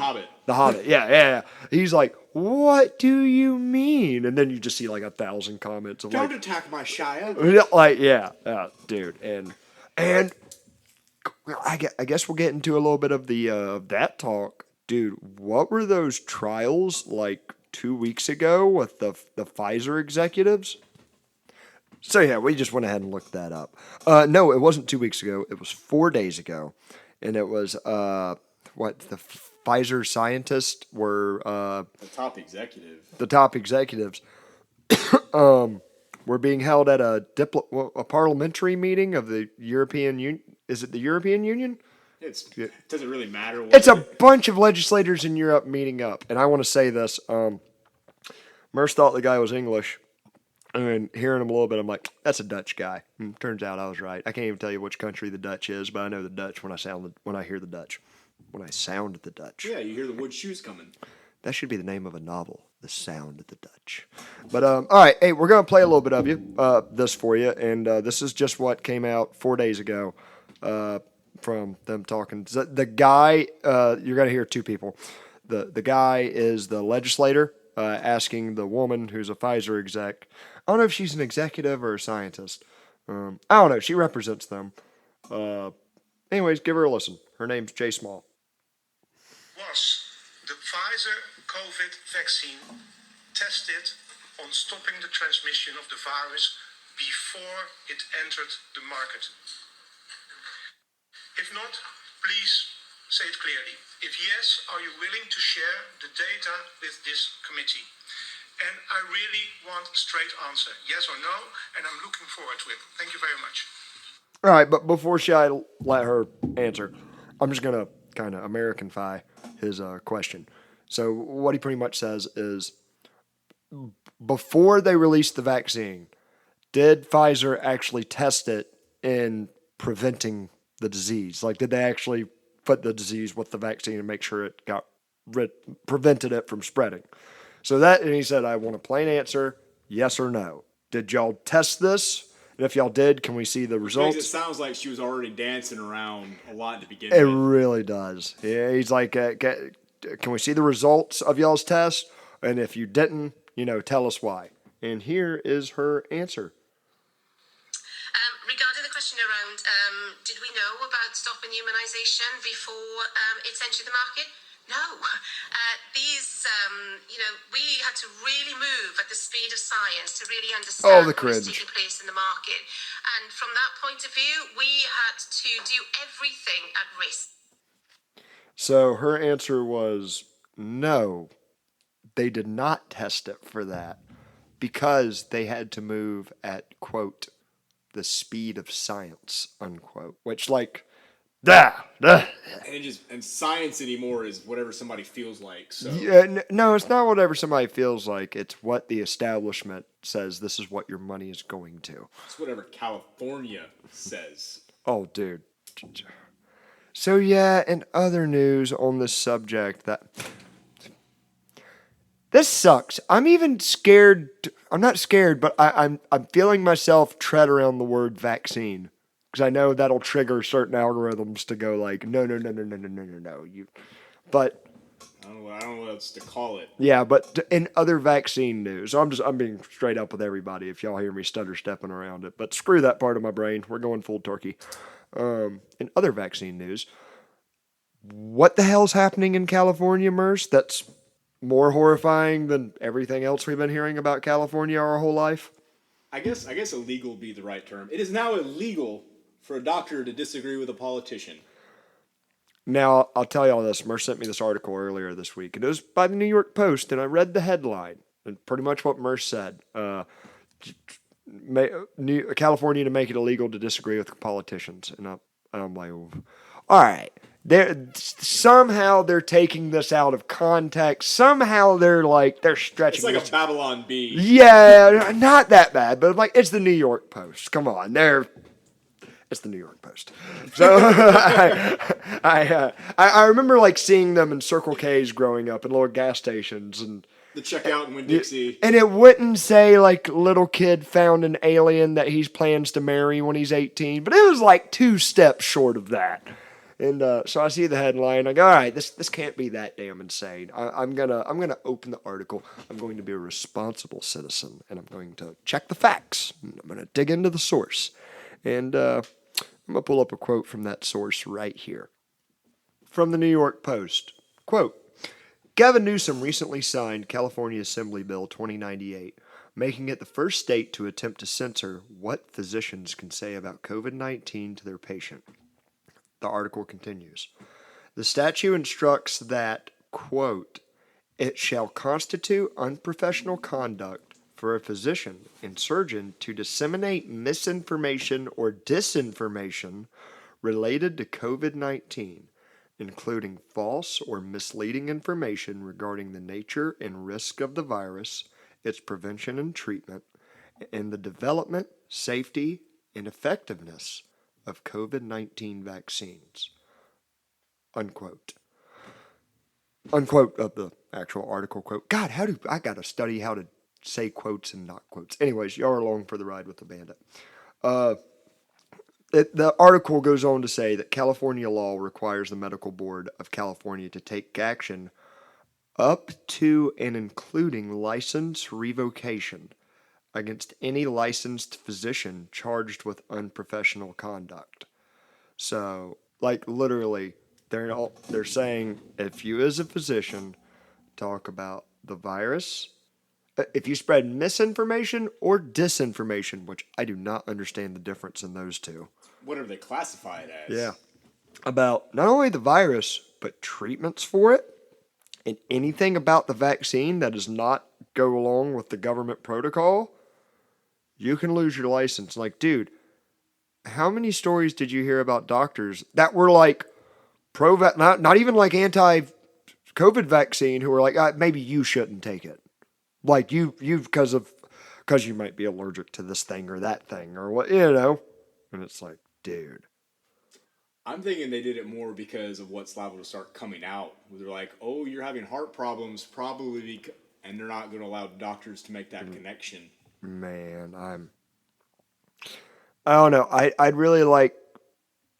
Speaker 2: The Hobbit, yeah. He's like, what do you mean? And then you just see like 1,000 comments of
Speaker 4: Don't attack my Shire.
Speaker 2: like, yeah, dude. And I guess we'll get into a little bit of the that talk. Dude, what were those trials like 2 weeks ago with the Pfizer executives? So yeah, we just went ahead and looked that up. No, it wasn't 2 weeks ago. It was 4 days ago, and it was what the Pfizer scientists were
Speaker 4: The top executive.
Speaker 2: the top executives were being held at a parliamentary meeting of the European Union. Is it the European Union?
Speaker 4: It doesn't really matter.
Speaker 2: It's a bunch of legislators in Europe meeting up, and I want to say this. Merce thought the guy was English. And hearing him a little bit, I'm like, that's a Dutch guy. And turns out I was right. I can't even tell you which country the Dutch is, but I know the Dutch when I hear the Dutch. When I sound the Dutch.
Speaker 4: Yeah, you hear the wood shoes coming.
Speaker 2: That should be the name of a novel, The Sound of the Dutch. But all right, hey, we're gonna play a little bit of this for you, and this is just what came out 4 days ago from them talking. The guy, you're gonna hear two people. The guy is the legislator asking the woman who's a Pfizer exec. I don't know if she's an executive or a scientist. I don't know. She represents them. Anyways, give her a listen. Her name's Jay Small.
Speaker 5: Was the Pfizer COVID vaccine tested on stopping the transmission of the virus before it entered the market? If not, please say it clearly. If yes, are you willing to share the data with this committee? And I really want a straight answer, yes or no, and I'm looking forward to it. Thank you very much.
Speaker 2: All right, but before I let her answer, I'm just going to kind of Americanify his question. So what he pretty much says is, before they released the vaccine, did Pfizer actually test it in preventing the disease? Like, did they actually put the disease with the vaccine and make sure it prevented it from spreading? So and he said, I want a plain answer, yes or no. Did y'all test this? And if y'all did, can we see the results?
Speaker 4: It sounds like she was already dancing around a lot to begin
Speaker 2: with. It
Speaker 4: with.
Speaker 2: really does. Yeah, he's like, can we see the results of y'all's test? And if you didn't, tell us why. And here is her answer.
Speaker 6: Regarding the question around, did we know about stopping humanization before it's entered the market? No. We had to really move at the speed of science to really understand what was taking place in the market. And from that point of view, we had to do everything at risk.
Speaker 2: So her answer was no. They did not test it for that because they had to move at, quote, the speed of science, unquote, which
Speaker 4: And science anymore is whatever somebody feels like. So
Speaker 2: yeah, no, it's not whatever somebody feels like. It's what the establishment says. This is what your money is going to.
Speaker 4: It's whatever California says.
Speaker 2: Oh, dude. So yeah, in other news on this subject, this sucks. I'm even scared. I'm not scared, but I'm feeling myself tread around the word vaccine. Because I know that'll trigger certain algorithms to go like, no. But
Speaker 4: I don't know what else to call it.
Speaker 2: Yeah, but in other vaccine news, I'm being straight up with everybody if y'all hear me stutter stepping around it. But screw that part of my brain. We're going full turkey. In other vaccine news, what the hell's happening in California, Merce? That's more horrifying than everything else we've been hearing about California our whole life?
Speaker 4: I guess illegal would be the right term. It is now illegal for a doctor to disagree with a politician.
Speaker 2: Now, I'll tell y'all this. Merce sent me this article earlier this week. It was by the New York Post, and I read the headline, and pretty much what Merce said. California to make it illegal to disagree with politicians. And I'm like, all right. Somehow they're taking this out of context. Somehow they're stretching.
Speaker 4: It's like a Babylon Bee.
Speaker 2: Yeah, not that bad, but it's the New York Post. Come on, it's the New York Post. So I remember seeing them in Circle K's growing up in little gas stations and
Speaker 4: the checkout in Winn-Dixie.
Speaker 2: And it wouldn't say little kid found an alien that he plans to marry when he's 18, but it was 2 steps short of that. And so I see the headline. I go, all right, this can't be that damn insane. I'm gonna open the article. I'm going to be a responsible citizen, and I'm going to check the facts. I'm gonna dig into the source, and I'm gonna pull up a quote from that source right here, from the New York Post. Quote: Gavin Newsom recently signed California Assembly Bill 2098, making it the first state to attempt to censor what physicians can say about COVID-19 to their patient. The article continues. The statute instructs that, quote, it shall constitute unprofessional conduct for a physician and surgeon to disseminate misinformation or disinformation related to COVID-19, including false or misleading information regarding the nature and risk of the virus, its prevention and treatment, and the development, safety, and effectiveness of COVID-19 vaccines. Unquote. Unquote of the actual article quote. God, I gotta study how to say quotes and not quotes. Anyways, y'all are along for the ride with the Bandit. The article goes on to say that California law requires the Medical Board of California to take action up to and including license revocation against any licensed physician charged with unprofessional conduct. So, literally, they're saying if you as a physician talk about the virus, if you spread misinformation or disinformation, which I do not understand the difference in those two.
Speaker 4: Whatever they classify it as.
Speaker 2: Yeah. About not only the virus, but treatments for it, and anything about the vaccine that does not go along with the government protocol, you can lose your license. Dude, how many stories did you hear about doctors that were not even anti-COVID vaccine, who were maybe you shouldn't take it. Because you might be allergic to this thing or that thing or what, And it's dude.
Speaker 4: I'm thinking they did it more because of what's liable to start coming out. They're like, oh, you're having heart problems, probably, and they're not going to allow doctors to make that connection.
Speaker 2: Man, I don't know. I'd really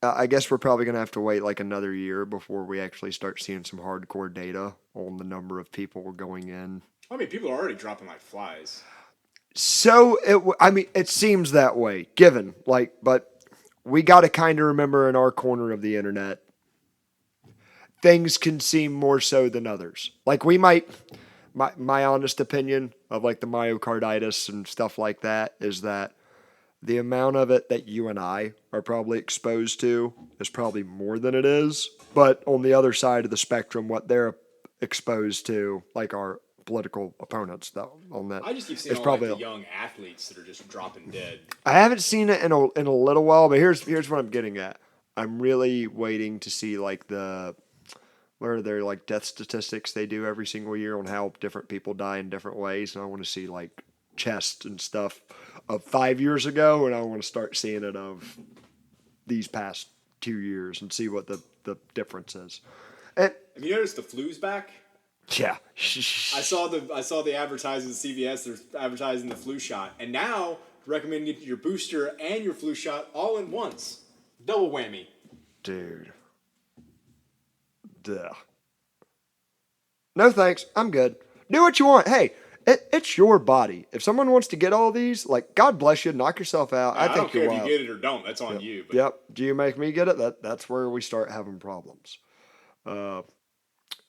Speaker 2: I guess we're probably going to have to wait another year before we actually start seeing some hardcore data on the number of people going in.
Speaker 4: I mean, people are already dropping like flies.
Speaker 2: So, it seems that way, given, but we got to kind of remember in our corner of the internet, things can seem more so than others. We might, my honest opinion of the myocarditis and stuff like that is that the amount of it that you and I are probably exposed to is probably more than it is. But on the other side of the spectrum, what they're exposed to, our political opponents, though, on that.
Speaker 4: I just keep seeing all the young athletes that are just dropping dead.
Speaker 2: I haven't seen it in a little while, but here's what I'm getting at. I'm really waiting to see what are their death statistics they do every single year on how different people die in different ways, and I want to see chest and stuff of 5 years ago, and I want to start seeing it of these past 2 years and see what the difference is. And,
Speaker 4: have you noticed the flu's back?
Speaker 2: Yeah.
Speaker 4: I saw the advertising at CVS. They're advertising the flu shot, and now recommending your booster and your flu shot all in once. Double whammy.
Speaker 2: Dude. Duh. No thanks. I'm good. Do what you want. Hey, it's your body. If someone wants to get all these, God bless you. Knock yourself out.
Speaker 4: I don't care if you get it or don't. That's on you. But.
Speaker 2: Yep. Do you make me get it? That's where we start having problems.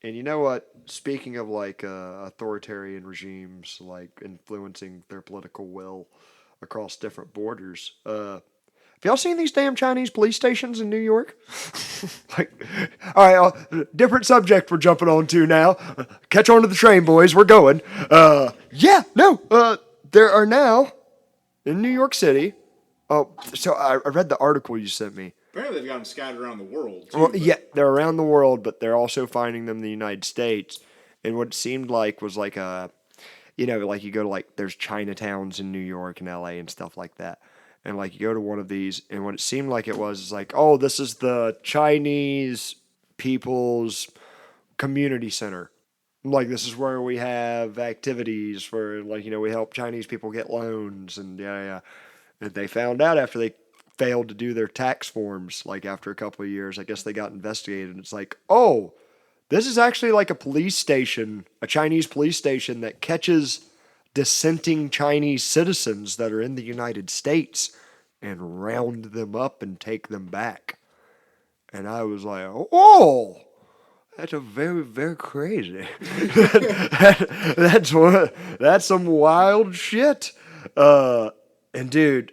Speaker 2: And you know what? Speaking of like authoritarian regimes, like influencing their political will across different borders, have y'all seen these damn Chinese police stations in New York? Like, all right, different subject we're jumping on to now. Catch on to the train, boys. We're going. There are now in New York City. Oh, so I read the article you sent me.
Speaker 4: Apparently, they've got them scattered around the world. Too,
Speaker 2: Well, yeah, they're around the world, but they're also finding them in the United States. And what it seemed like was like like you go to like, there's Chinatowns in New York and LA and stuff like that. And like you go to one of these, and what it seemed like it was is like, oh, this is the Chinese People's Community Center. Like, this is where we have activities for, like, we help Chinese people get loans. And yeah. And they found out after they failed to do their tax forms, like after a couple of years, I guess they got investigated. And it's like, oh, this is actually like a police station, a Chinese police station that catches dissenting Chinese citizens that are in the United States and round them up and take them back. And I was like, oh, that's a very, very crazy. That's some wild shit. And dude,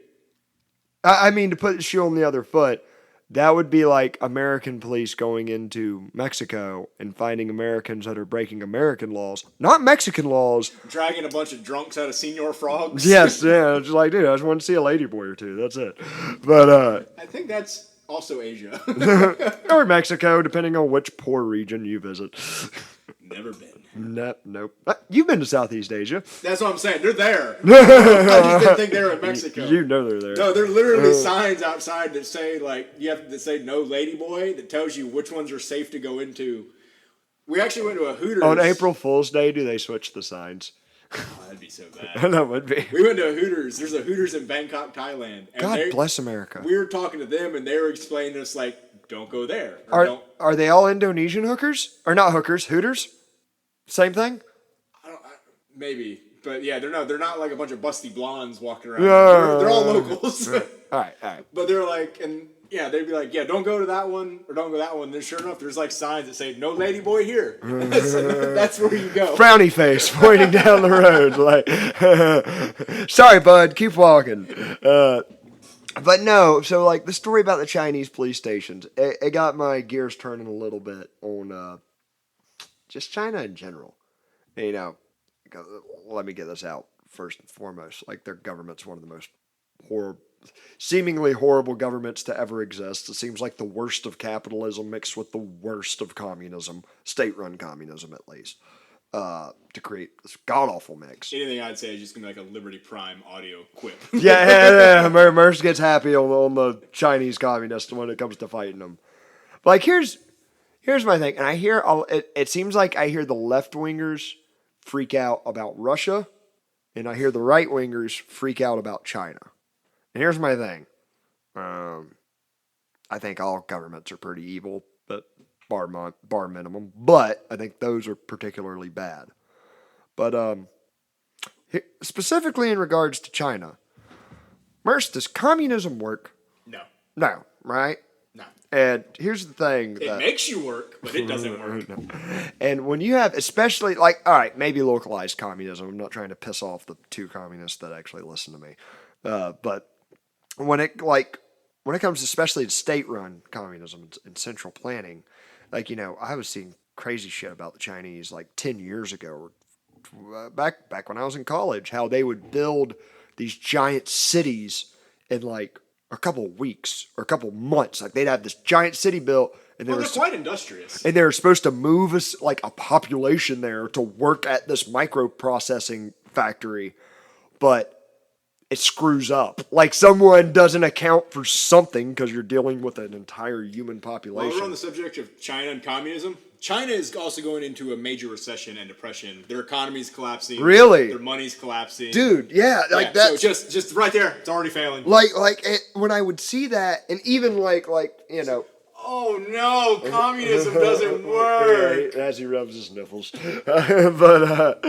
Speaker 2: I mean, to put the shoe on the other foot, that would be like American police going into Mexico and finding Americans that are breaking American laws, not Mexican laws.
Speaker 4: Dragging a bunch of drunks out of Senior Frogs.
Speaker 2: Yes, yeah. It's like, dude, I just want to see a ladyboy or two. That's it. But
Speaker 4: I think that's also Asia.
Speaker 2: or Mexico, depending on which poor region you visit.
Speaker 4: Never been.
Speaker 2: Nope. You've been to Southeast Asia.
Speaker 4: That's what I'm saying. They're there. I just didn't think they were in Mexico.
Speaker 2: You know they're there.
Speaker 4: No, there are literally signs outside that say, like, you have to say no ladyboy that tells you which ones are safe to go into. We actually went to a Hooters.
Speaker 2: On April Fool's Day, do they switch the signs?
Speaker 4: Oh, that'd be so bad.
Speaker 2: That would be.
Speaker 4: We went to a Hooters. There's a Hooters in Bangkok, Thailand. And
Speaker 2: God bless America.
Speaker 4: We were talking to them, and they were explaining to us, like, don't go there.
Speaker 2: Are they all Indonesian hookers? Or not hookers, Hooters? Same thing?
Speaker 4: Maybe. But yeah, they're not like a bunch of busty blondes walking around.
Speaker 2: No.
Speaker 4: They're all locals.
Speaker 2: All right.
Speaker 4: But they're like, and yeah, they'd be like, yeah, don't go to that one or don't go to that one. Then sure enough, there's like signs that say no ladyboy here. That's where you go.
Speaker 2: Frowny face pointing down the road, like, sorry, bud, keep walking. But no, so like the story about the Chinese police stations, it got my gears turning a little bit on just China in general. And, let me get this out first and foremost. Like, their government's one of the most seemingly horrible governments to ever exist. It seems like the worst of capitalism mixed with the worst of communism, state-run communism at least, to create this god-awful mix.
Speaker 4: Anything I'd say is just going to be like a Liberty Prime audio quip.
Speaker 2: Yeah. Merce gets happy on the Chinese communists when it comes to fighting them. But, like, here's my thing. And I hear, it seems like I hear the left-wingers freak out about Russia, and I hear the right-wingers freak out about China. And here's my thing. I think all governments are pretty evil, but bar minimum. But I think those are particularly bad. But specifically in regards to China, Merce, does communism work?
Speaker 4: No.
Speaker 2: No, right?
Speaker 4: No.
Speaker 2: And here's the thing.
Speaker 4: It makes you work, but it doesn't work.
Speaker 2: And when you have, especially, like, all right, maybe localized communism. I'm not trying to piss off the two communists that actually listen to me. But when it comes especially to state-run communism and central planning, like, I was seeing crazy shit about the Chinese like 10 years ago, back when I was in college, how they would build these giant cities in like a couple of weeks or a couple of months. Like, they'd have this giant city built, and
Speaker 4: they're quite industrious.
Speaker 2: And they were supposed to move us like a population there to work at this microprocessing factory, but it screws up. Like, someone doesn't account for something because you're dealing with an entire human population.
Speaker 4: While we're on the subject of China and communism, China is also going into a major recession and depression. Their economy's collapsing.
Speaker 2: Really?
Speaker 4: Their money's collapsing.
Speaker 2: Dude, yeah. Like that.
Speaker 4: So just right there, it's already failing.
Speaker 2: When I would see that, and even
Speaker 4: oh no, communism doesn't work.
Speaker 2: As he rubs his nipples. But,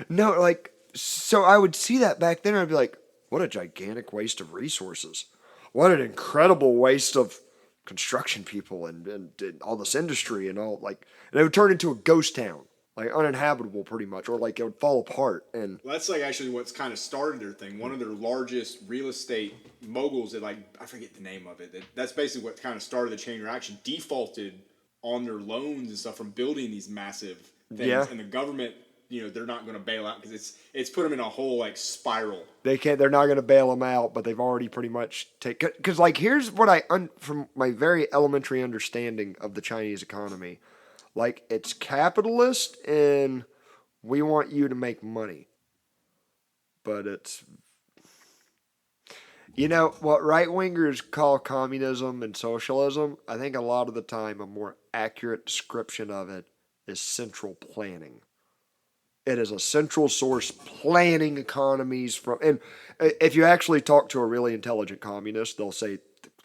Speaker 2: no, like, so I would see that back then, and I'd be like, what a gigantic waste of resources. What an incredible waste of construction people and all this industry and all and it would turn into a ghost town, like uninhabitable pretty much, or like it would fall apart. And
Speaker 4: Well, that's like actually what's kind of started their thing. One of their largest real estate moguls that I forget the name of it. That's basically what kind of started the chain reaction. Defaulted on their loans and stuff from building these massive things,
Speaker 2: Yeah.
Speaker 4: and the government, they're not going to bail out because it's put them in a whole spiral.
Speaker 2: they're not going to bail them out, but they've already pretty much because here's what from my very elementary understanding of the Chinese economy, it's capitalist and we want you to make money, but it's what right wingers call communism and socialism. I think a lot of the time a more accurate description of it is central planning. It is a central source planning economies from, and if you actually talk to a really intelligent communist,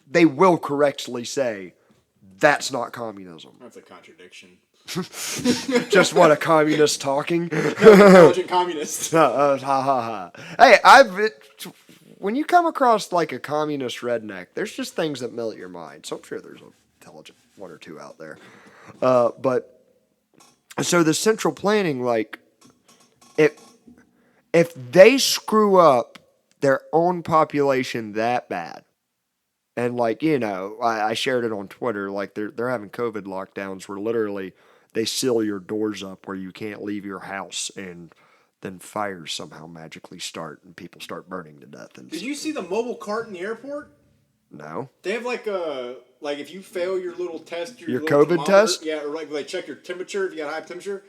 Speaker 2: they will correctly say, that's not communism.
Speaker 4: That's a contradiction.
Speaker 2: Just what, a communist talking?
Speaker 4: Intelligent communist.
Speaker 2: Ha ha ha. Hey, when you come across a communist redneck, there's just things that melt your mind. So I'm sure there's an intelligent one or two out there. But so the central planning, if they screw up their own population that bad, and I shared it on Twitter, they're having COVID lockdowns where literally they seal your doors up where you can't leave your house, and then fires somehow magically start and people start burning to death. And
Speaker 4: Did you see the mobile cart in the airport?
Speaker 2: No.
Speaker 4: They have if you fail your little test,
Speaker 2: Your
Speaker 4: little
Speaker 2: COVID
Speaker 4: thermometer,
Speaker 2: test?
Speaker 4: yeah, or they check your temperature if you got high temperature.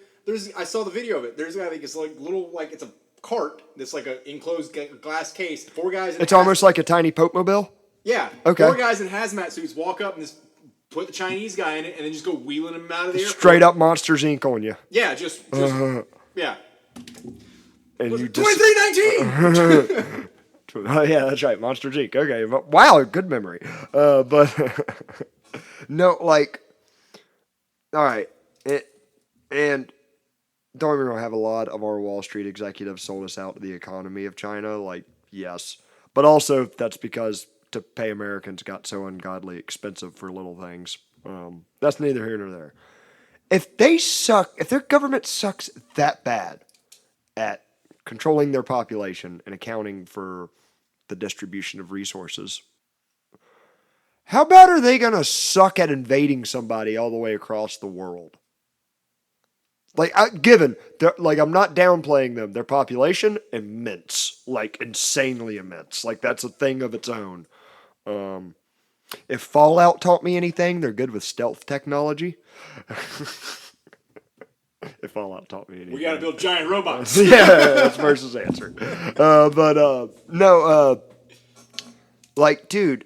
Speaker 4: I saw the video of it. There's I think it's it's a cart that's an enclosed glass case. 4 guys.
Speaker 2: It's almost like a tiny Pope mobile.
Speaker 4: Yeah.
Speaker 2: Okay.
Speaker 4: 4 guys in hazmat suits walk up and just put the Chinese guy in it, and then just go wheeling him out of the airport.
Speaker 2: Straight up Monsters Inc. on you.
Speaker 4: Yeah, just yeah.
Speaker 2: And you
Speaker 4: 2319.
Speaker 2: Oh yeah, that's right, Monsters Inc. Okay, wow, good memory. But no, all right, and don't get me wrong, have a lot of our Wall Street executives sold us out to the economy of China. Yes, but also that's because to pay Americans got so ungodly expensive for little things. That's neither here nor there. If their government sucks that bad at controlling their population and accounting for the distribution of resources, how bad are they going to suck at invading somebody all the way across the world? I'm not downplaying them. Their population, immense. Insanely immense. That's a thing of its own. If Fallout taught me anything, they're good with stealth technology. If Fallout taught me anything.
Speaker 4: We got to build giant robots.
Speaker 2: Yeah, that's versus answer. Dude,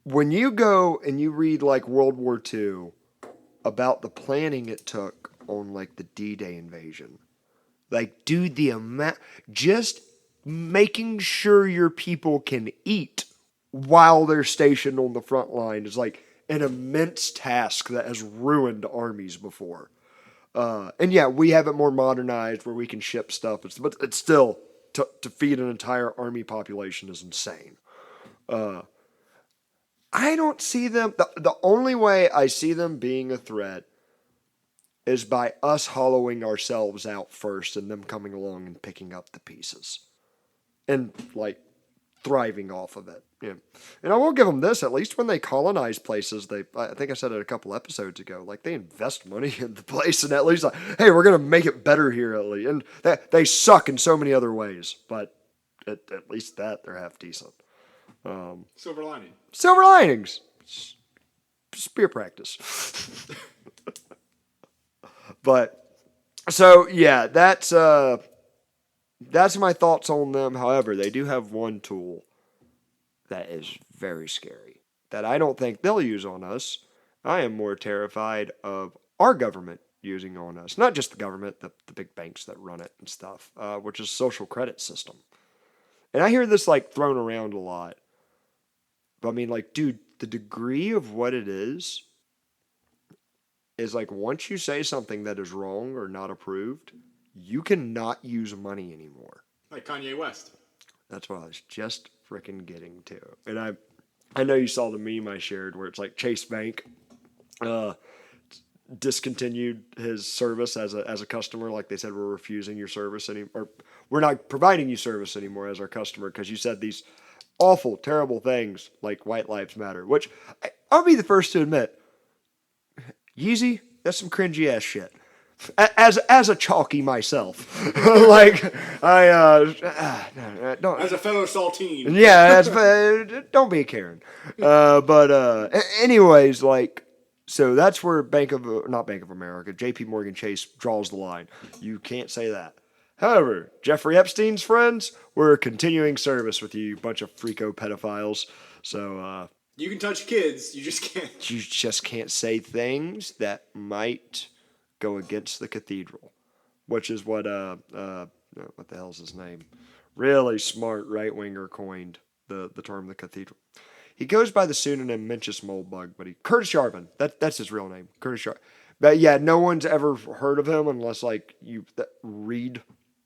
Speaker 2: when you go and you read World War II about the planning it took on the D-Day invasion, dude, the amount, just making sure your people can eat while they're stationed on the front line is an immense task that has ruined armies before. And yeah, we have it more modernized where we can ship stuff, but it's still, to feed an entire army population is insane. I don't see them, the only way I see them being a threat is by us hollowing ourselves out first and them coming along and picking up the pieces. And thriving off of it. Yeah. And I will give them this, at least when they colonize places, I think I said it a couple episodes ago, they invest money in the place and at least hey, we're going to make it better here at least. And they suck in so many other ways, but at least that they're half decent.
Speaker 4: Silver lining.
Speaker 2: Silver linings. Spear practice. But, so yeah, that's my thoughts on them. However, they do have one tool that is very scary that I don't think they'll use on us. I am more terrified of our government using on us. Not just the government, the big banks that run it and stuff, which is social credit system. And I hear this thrown around a lot. But I mean, dude, the degree of what it is once you say something that is wrong or not approved, you cannot use money anymore.
Speaker 4: Like Kanye West.
Speaker 2: That's what I was just freaking getting to. And I know you saw the meme I shared where it's like Chase Bank discontinued his service as a customer. Like they said, we're refusing your service or we're not providing you service anymore as our customer because you said these awful, terrible things like white lives matter, which I'll be the first to admit, Yeezy, that's some cringy ass shit. As a chalky myself, like I don't.
Speaker 4: As a fellow saltine.
Speaker 2: Yeah, don't be a Karen. Anyways, like, so that's where not Bank of America, J.P. Morgan Chase draws the line. You can't say that. However, Jeffrey Epstein's friends, we're continuing service with you bunch of freako pedophiles. So,
Speaker 4: you can touch kids, you just can't.
Speaker 2: You just can't say things that might go against the cathedral, which is what what the hell's his name? Really smart right winger coined the term the cathedral. He goes by the pseudonym Mencius Moldbug, but Curtis Yarvin. That's his real name, Curtis Yarvin. But yeah, no one's ever heard of him unless like you read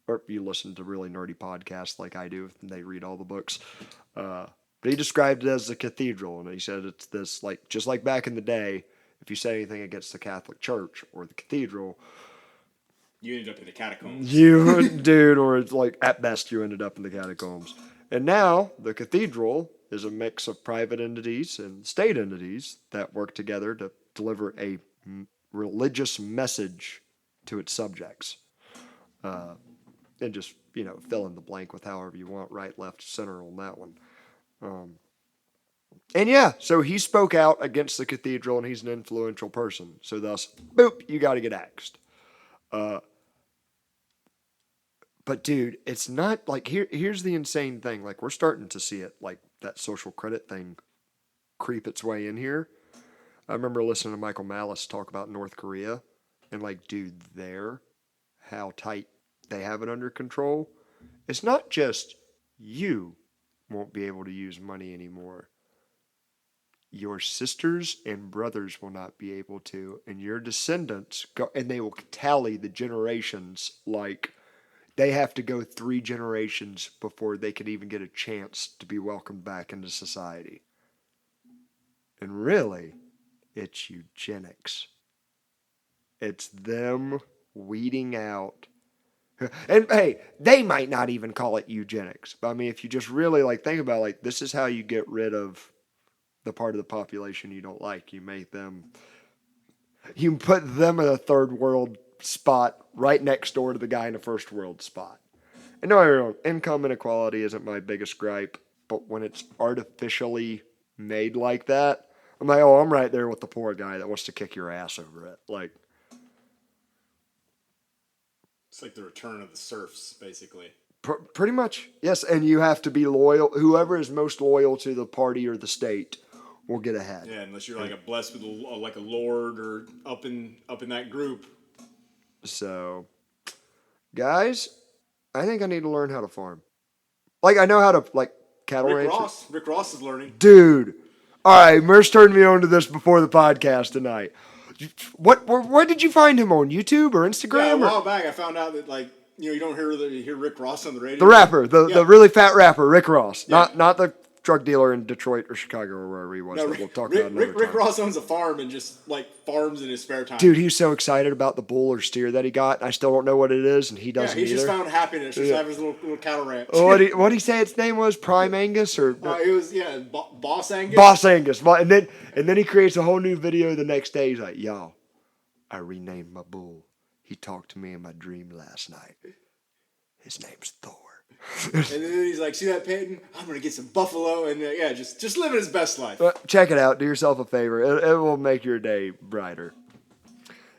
Speaker 2: or you listen to really nerdy podcasts like I do. And they read all the books. But he described it as the cathedral, and he said it's this like just like back in the day. If you say anything against the Catholic Church or the cathedral,
Speaker 4: you ended up in the catacombs.
Speaker 2: Dude, or it's like at best you ended up in the catacombs. And now the cathedral is a mix of private entities and state entities that work together to deliver a religious message to its subjects. And just, fill in the blank with however you want, right, left, center on that one. And yeah, so he spoke out against the cathedral, and he's an influential person. So thus, boop, you got to get axed. But dude, it's not like here's the insane thing. Like we're starting to see it, like that social credit thing creep its way in here. I remember listening to Michael Malice talk about North Korea and like, dude, how tight they have it under control. It's not just you won't be able to use money anymore. Your sisters and brothers will not be able to, and your descendants go, and they will tally the generations like they have to go 3 generations before they can even get a chance to be welcomed back into society. And really, it's eugenics. It's them weeding out. And hey, they might not even call it eugenics. But I mean, if you just really like think about like this is how you get rid of the part of the population you don't like. You put them in a third world spot right next door to the guy in a first world spot. And no, income inequality isn't my biggest gripe, but when it's artificially made like that, I'm like, oh, I'm right there with the poor guy that wants to kick your ass over it. Like,
Speaker 4: it's like the return of the serfs, basically.
Speaker 2: Pretty much, yes. And you have to be loyal. Whoever is most loyal to the party or the state will get ahead.
Speaker 4: Yeah, unless you're like a blessed with like a lord or up in that group.
Speaker 2: So, guys, I think I need to learn how to farm. Like I know how to like cattle ranch.
Speaker 4: Rick Ross is learning.
Speaker 2: Dude, all right, Merce turned me on to this before the podcast tonight. What did you find him on YouTube or Instagram?
Speaker 4: Yeah, a while back I found out that like you don't hear Rick Ross on the radio.
Speaker 2: The rapper, the really fat rapper, Rick Ross, not the drug dealer in Detroit or Chicago or wherever he was.
Speaker 4: No,
Speaker 2: we'll talk about another time.
Speaker 4: Rick Ross owns a farm and just like farms in his spare time.
Speaker 2: Dude, he's so excited about the bull or steer that he got. I still don't know what it is, and he doesn't either.
Speaker 4: He just found happiness just having his little cattle ranch.
Speaker 2: What he say its name was? Prime Angus or?
Speaker 4: It was Boss Angus.
Speaker 2: Boss Angus, and then he creates a whole new video the next day. He's like, "Yo, I renamed my bull. He talked to me in my dream last night. His name's Thor."
Speaker 4: And then he's like, "See that painting? I'm gonna get some buffalo and just living his best life."
Speaker 2: Check it out. Do yourself a favor. It will make your day brighter.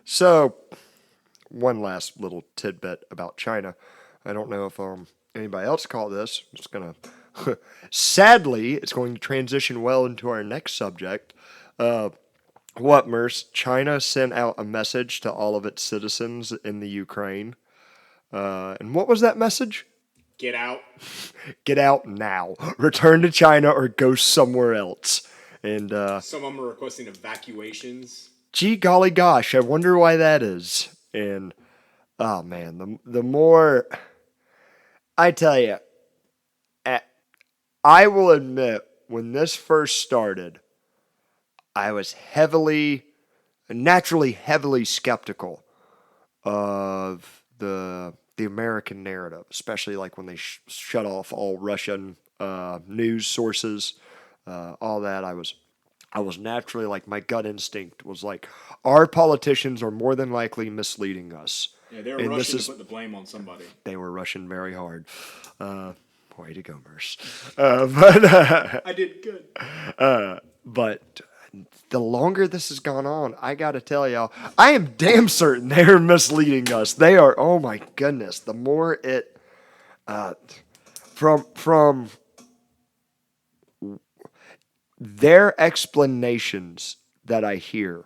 Speaker 2: So, one last little tidbit about China. I don't know if anybody else caught this. I'm just gonna. Sadly, it's going to transition well into our next subject. What, Merce? China sent out a message to all of its citizens in the Ukraine. And what was that message?
Speaker 4: Get out.
Speaker 2: Get out now. Return to China or go somewhere else. And
Speaker 4: some of them are requesting evacuations.
Speaker 2: Gee golly gosh, I wonder why that is. And oh man, the more I tell you, I will admit when this first started, I was naturally heavily skeptical of the American narrative, especially like when they shut off all Russian news sources, all that. I was naturally like, my gut instinct was like, our politicians are more than likely misleading us.
Speaker 4: Yeah, they were rushing to put the blame on somebody.
Speaker 2: They were rushing very hard. Way to go, Merce.
Speaker 4: I did good.
Speaker 2: But the longer this has gone on, I got to tell y'all, I am damn certain they are misleading us. They are, oh my goodness. The more it, from their explanations that I hear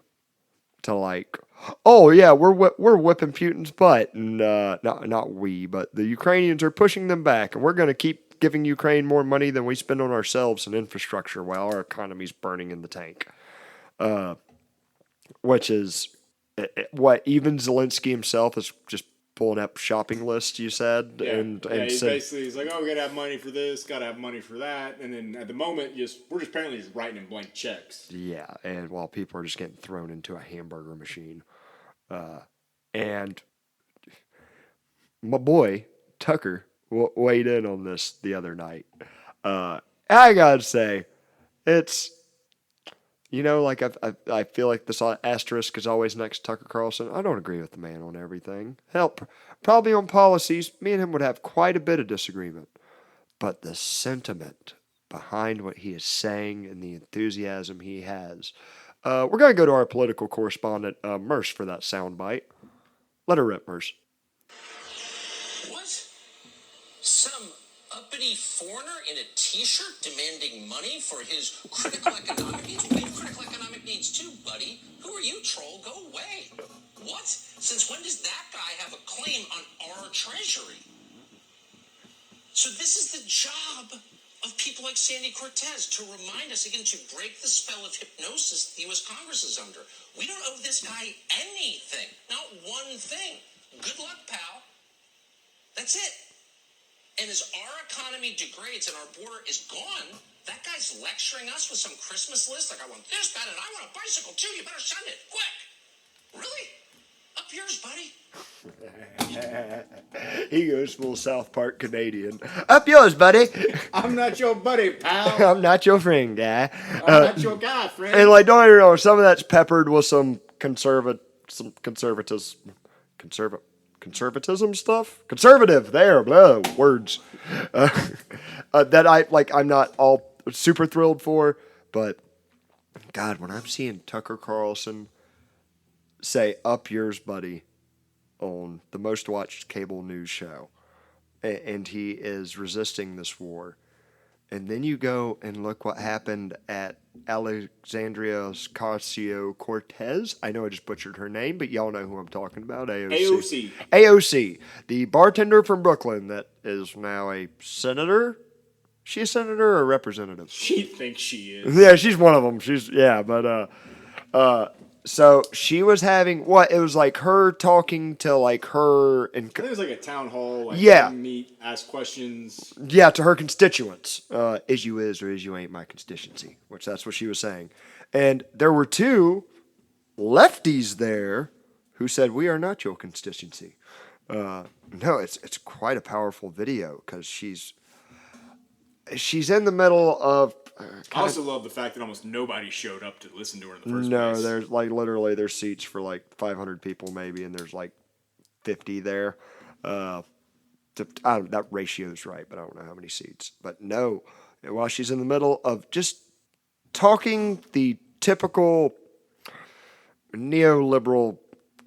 Speaker 2: to like, oh yeah, we're whipping Putin's butt, and not we, but the Ukrainians are pushing them back, and we're going to keep giving Ukraine more money than we spend on ourselves in infrastructure while our economy's burning in the tank. Which is what even Zelensky himself is just pulling up shopping lists, you said.
Speaker 4: Yeah,
Speaker 2: and
Speaker 4: he's like, oh, we gotta have money for this, gotta have money for that, and then at the moment, we're just apparently just writing in blank checks.
Speaker 2: Yeah, and while people are just getting thrown into a hamburger machine, and my boy Tucker weighed in on this the other night. I gotta say, it's. Like I feel like this asterisk is always next to Tucker Carlson. I don't agree with the man on everything. Hell, probably on policies, me and him would have quite a bit of disagreement. But the sentiment behind what he is saying and the enthusiasm he has. We're going to go to our political correspondent, Merce, for that soundbite. Let her rip, Merce.
Speaker 7: What? Some uppity foreigner in a t-shirt demanding money for his critical economic needs? We have critical economic needs too, buddy. Who are you, troll? Go away. What? Since when does that guy have a claim on our treasury? So this is the job of people like Sandy Cortez, to remind us again, to break the spell of hypnosis the U.S. Congress is under. We don't owe this guy anything. Not one thing. Good luck, pal. That's it. And as our economy degrades and our border is gone, that guy's lecturing us with some Christmas list like, I want this, that, and I want a bicycle too. You better send it quick. Really? Up yours, buddy.
Speaker 2: He goes full South Park Canadian. Up yours, buddy.
Speaker 4: I'm not your buddy, pal.
Speaker 2: I'm not your friend, guy.
Speaker 4: I'm not your guy, friend.
Speaker 2: And like, don't get me wrong, some of that's peppered with some conservatism stuff. Conservative, there, blah, words. That I'm not all super thrilled for, but God, when I'm seeing Tucker Carlson say "up yours, buddy" on the most watched cable news show, and he is resisting this war, and then you go and look what happened at Alexandria Ocasio-Cortez. I know I just butchered her name, but y'all know who I'm talking about. AOC, the bartender from Brooklyn that is now a senator. She a senator or a representative?
Speaker 4: She thinks she is.
Speaker 2: Yeah, she's one of them. So she was having it was like her talking to like her and
Speaker 4: I think it was like a town hall. Meet, ask questions.
Speaker 2: Yeah, to her constituents. Is you is or is you ain't my constituency, which that's what she was saying. And there were two lefties there who said, "We are not your constituency." No, it's quite a powerful video because she's in the middle of.
Speaker 4: I also love the fact that almost nobody showed up to listen to her in the first place.
Speaker 2: No, there's literally there's seats for 500 people maybe, and there's 50 there. That ratio's right, but I don't know how many seats. But no, while she's in the middle of just talking the typical neoliberal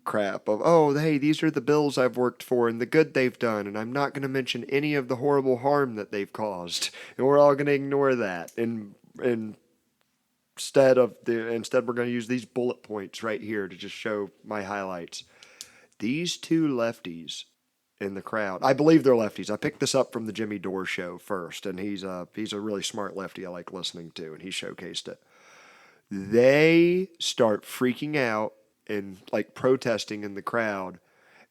Speaker 2: crap of, oh, hey, these are the bills I've worked for and the good they've done, and I'm not going to mention any of the horrible harm that they've caused, and we're all going to ignore that. And instead we're going to use these bullet points right here to just show my highlights. These two lefties in the crowd, I believe they're lefties. I picked this up from the Jimmy Dore show first, and he's a really smart lefty I like listening to, and he showcased it. They start freaking out and protesting in the crowd,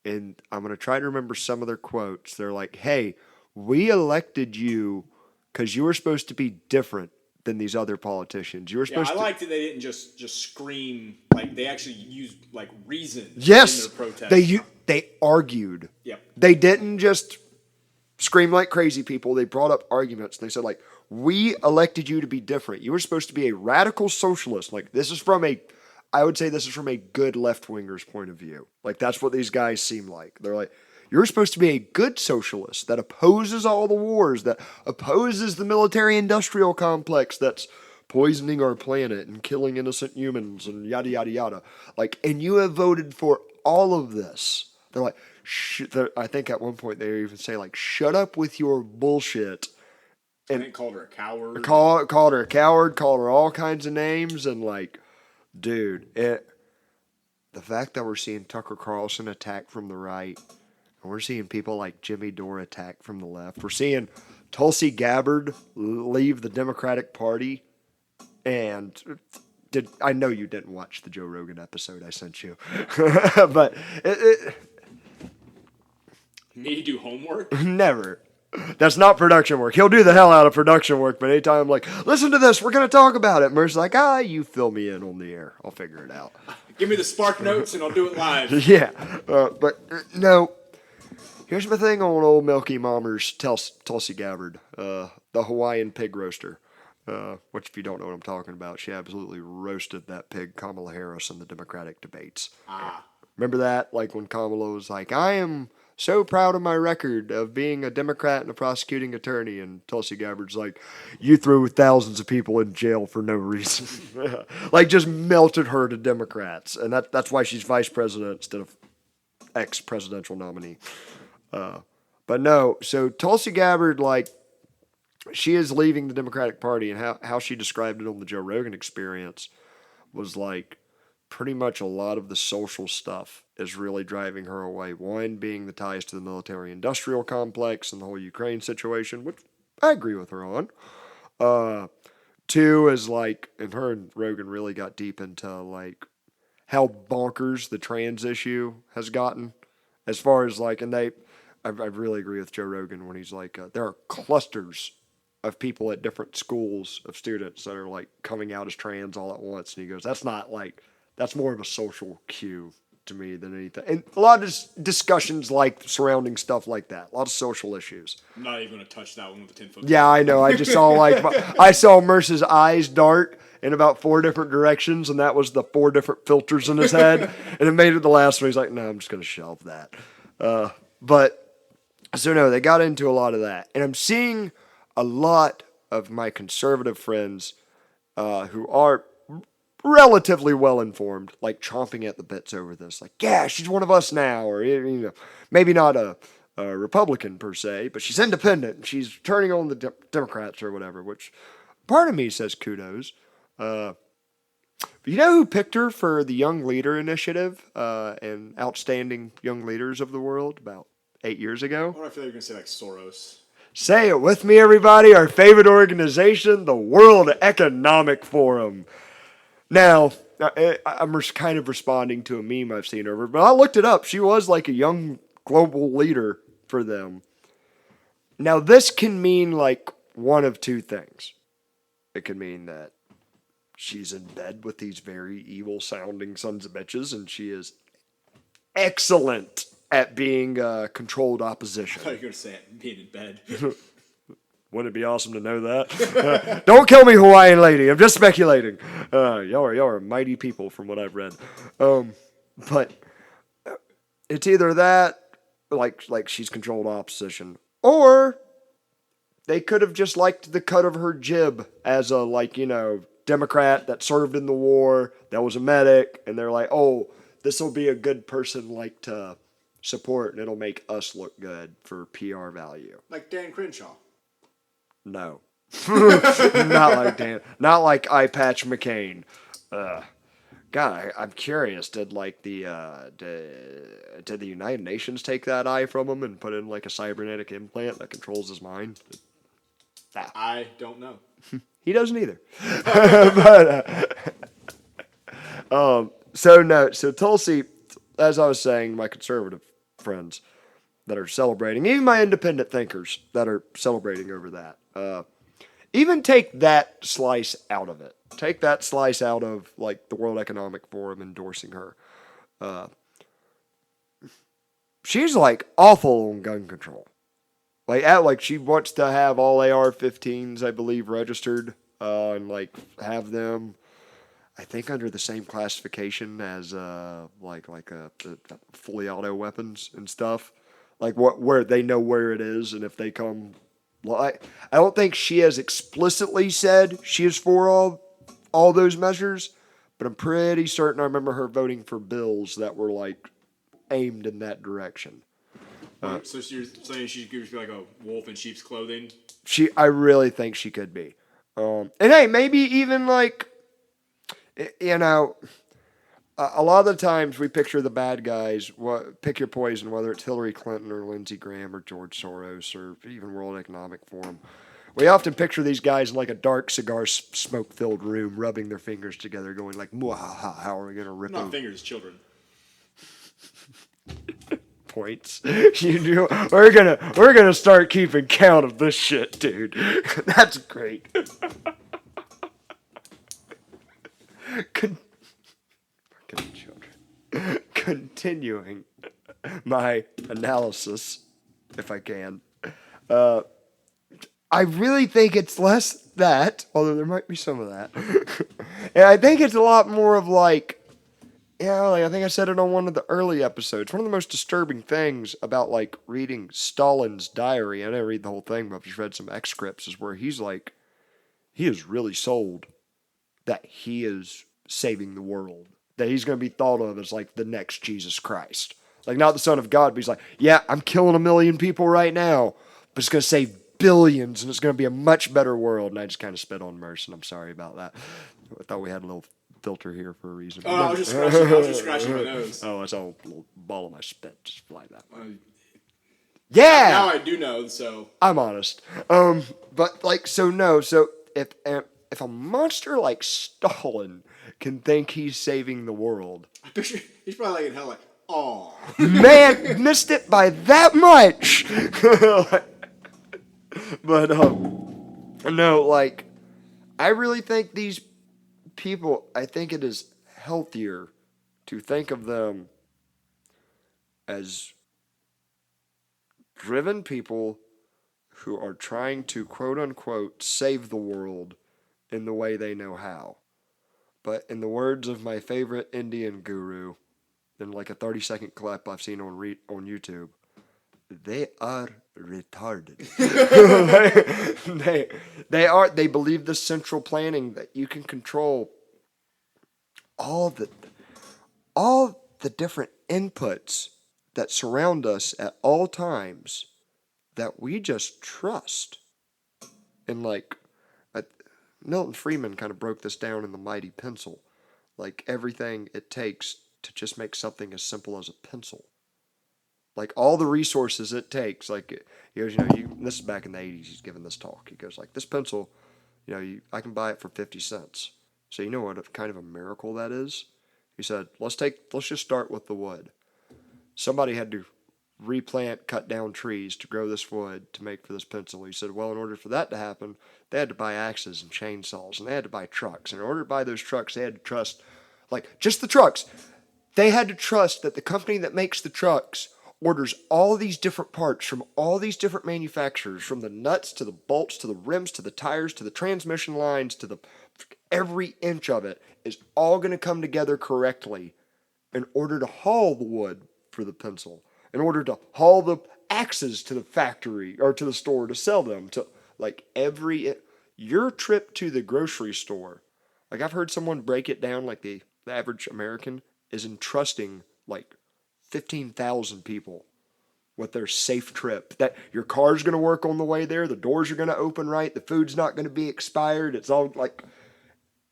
Speaker 2: and I'm going to try to remember some of their quotes. They're like, hey, we elected you because you were supposed to be different than these other politicians. You were
Speaker 4: Yeah,
Speaker 2: supposed
Speaker 4: I
Speaker 2: to.
Speaker 4: liked that they didn't just scream. Like they actually used like reason.
Speaker 2: Yes,
Speaker 4: in their protest.
Speaker 2: they argued.
Speaker 4: Yep.
Speaker 2: They didn't just scream like crazy people. They brought up arguments. They said like, we elected you to be different. You were supposed to be a radical socialist. Like I would say this is from a good left-winger's point of view. Like that's what these guys seem like. They're like, you're supposed to be a good socialist that opposes all the wars, that opposes the military-industrial complex that's poisoning our planet and killing innocent humans and yada, yada, yada. Like, and you have voted for all of this. They're like, I think at one point they even say like, shut up with your bullshit.
Speaker 4: And they called her a coward.
Speaker 2: Called her a coward, called her all kinds of names, and like, dude, the fact that we're seeing Tucker Carlson attack from the right, and we're seeing people like Jimmy Dore attack from the left. We're seeing Tulsi Gabbard leave the Democratic Party. And I know you didn't watch the Joe Rogan episode I sent you, but
Speaker 4: Need to do homework?
Speaker 2: Never. That's not production work. He'll do the hell out of production work, but anytime I'm like, listen to this, we're going to talk about it. Mercer's like, you fill me in on the air. I'll figure it out.
Speaker 4: Give me the spark notes and I'll do it live.
Speaker 2: Yeah. But no. Here's my thing on old Milky Mommer's Tulsi Gabbard, the Hawaiian pig roaster. Which, if you don't know what I'm talking about, she absolutely roasted that pig Kamala Harris in the Democratic debates. Remember that? Like when Kamala was like, I am so proud of my record of being a Democrat and a prosecuting attorney. And Tulsi Gabbard's like, you threw thousands of people in jail for no reason. Like just melted her to Democrats. And that's why she's vice president instead of ex-presidential nominee. But no, so Tulsi Gabbard, like, she is leaving the Democratic Party, and how she described it on the Joe Rogan Experience was like pretty much a lot of the social stuff is really driving her away. One being the ties to the military-industrial complex and the whole Ukraine situation, which I agree with her on. Two is like, and her and Rogan really got deep into like how bonkers the trans issue has gotten, as far as like, and I really agree with Joe Rogan when he's like, there are clusters of people at different schools of students that are like coming out as trans all at once. And he goes, that's more of a social cue to me than anything. And a lot of discussions like surrounding stuff like that, a lot of social issues.
Speaker 4: I'm not even going to touch that one with the 10-foot.
Speaker 2: Yeah, I know. I just saw I saw Merce's eyes dart in about 4 different directions, and that was the 4 different filters in his head. And it made it the last one. He's like, no, I'm just going to shelve that. But so no, they got into a lot of that. And I'm seeing a lot of my conservative friends who are relatively well-informed, like chomping at the bits over this. Like, yeah, she's one of us now. Or, maybe not a Republican per se, but she's independent. And she's turning on the Democrats or whatever, which part of me says kudos. But you know who picked her for the Young Leader Initiative and Outstanding Young Leaders of the World about 8 years ago?
Speaker 4: I feel like you're going to say like Soros.
Speaker 2: Say it with me, everybody. Our favorite organization, the World Economic Forum. Now, I'm kind of responding to a meme I've seen over, but I looked it up. She was like a young global leader for them. Now, this can mean like one of 2 things. It can mean that she's in bed with these very evil-sounding sons of bitches, and she is excellent at being controlled opposition.
Speaker 4: I thought you were going to say it, being in bed.
Speaker 2: Wouldn't it be awesome to know that? Don't kill me, Hawaiian lady. I'm just speculating. Y'all are mighty people from what I've read. But it's either that, like she's controlled opposition, or they could have just liked the cut of her jib as a, Democrat that served in the war, that was a medic, and they're like, oh, this will be a good person to support, and it'll make us look good for PR value.
Speaker 4: Like Dan Crenshaw.
Speaker 2: No. Not like Dan. Not like Eye Patch McCain. God, I'm curious. Did the United Nations take that eye from him and put in like a cybernetic implant that controls his mind?
Speaker 4: I don't know.
Speaker 2: He doesn't either. So Tulsi, as I was saying, my conservative friends that are celebrating, even my independent thinkers that are celebrating over that, even take that slice out of it. Take that slice out of like the World Economic Forum endorsing her. She's like awful on gun control. Like she wants to have all AR-15s, I believe, registered, and like have them, I think, under the same classification as like the fully auto weapons and stuff. Like where they know where it is, and if they come, I don't think she has explicitly said she is for all those measures, but I'm pretty certain I remember her voting for bills that were like aimed in that direction.
Speaker 4: So you're saying she could be like a wolf in sheep's clothing?
Speaker 2: I really think she could be. And hey, maybe even like, you know, a lot of the times we picture the bad guys, pick your poison, whether it's Hillary Clinton or Lindsey Graham or George Soros or even World Economic Forum. We often picture these guys in like a dark cigar smoke-filled room, rubbing their fingers together, going like, how are we going to rip
Speaker 4: Not fingers, children.
Speaker 2: Points. We're gonna start keeping count of this shit, dude. That's great. Continuing my analysis, if I can. I really think it's less that, although there might be some of that. And I think it's a lot more of like, like I think I said it on one of the early episodes. One of the most disturbing things about like reading Stalin's diary, I didn't read the whole thing, but I've just read some excerpts, is where he's like, he is really sold that he is saving the world. That he's going to be thought of as like the next Jesus Christ. Like not the Son of God, but he's like, yeah, I'm killing 1 million people right now, but it's going to save billions and it's going to be a much better world. And I just kind of spit on Merce, and I'm sorry about that. I thought we had a little filter here for a reason.
Speaker 4: Oh, I was just scratching my nose.
Speaker 2: Oh, I saw a little ball of my spit just fly that way.
Speaker 4: Yeah! Now I do know, so.
Speaker 2: I'm honest. But like, so if a monster like Stalin can think he's saving the world.
Speaker 4: I picture he's probably like in hell like, aw.
Speaker 2: Man, missed it by that much. But, no, like, I really think these people, I think it is healthier to think of them as driven people who are trying to, quote unquote, save the world in the way they know how. But in the words of my favorite Indian guru, in like a 30-second clip I've seen on YouTube, they are retarded. They believe the central planning that you can control all the different inputs that surround us at all times that we just trust. And like Milton Friedman kind of broke this down in The Mighty Pencil. Like everything it takes to just make something as simple as a pencil. Like all the resources it takes, like he goes, this is back in the 80s, he's giving this talk. He goes like, this pencil, I can buy it for 50 cents. So you know what kind of a miracle that is? He said, let's just start with the wood. Somebody had to replant, cut down trees to grow this wood to make for this pencil. He said, well, in order for that to happen, they had to buy axes and chainsaws, and they had to buy trucks. And in order to buy those trucks, they had to trust, like, just the trucks. They had to trust that the company that makes the trucks orders all these different parts from all these different manufacturers, from the nuts to the bolts to the rims to the tires to the transmission lines to every inch of it is all going to come together correctly in order to haul the wood for the pencil, in order to haul the axes to the factory or to the store to sell them, to like your trip to the grocery store. Like I've heard someone break it down, like the average American is entrusting like 15,000 people with their safe trip. That your car's going to work on the way there, the doors are going to open right, the food's not going to be expired. It's all like,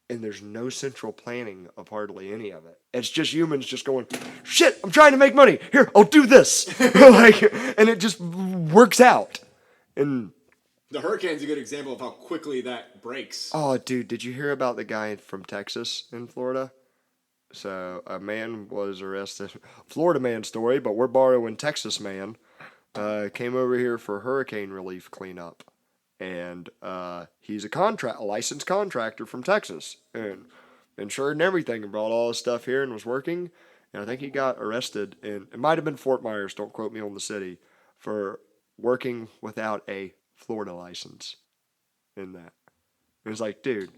Speaker 2: and there's no central planning of hardly any of it. It's just humans just going, shit, I'm trying to make money. Here, I'll do this. And it just works out. And
Speaker 4: the hurricane's a good example of how quickly that breaks.
Speaker 2: Oh, dude, did you hear about the guy from Texas in Florida? So a man was arrested. Florida man story, but we're borrowing Texas man. Came over here for hurricane relief cleanup. and he's a licensed contractor from Texas, and insured and everything, and brought all his stuff here and was working. And I think he got arrested, and it might have been Fort Myers, don't quote me on the city, for working without a Florida license in that. It was like, dude.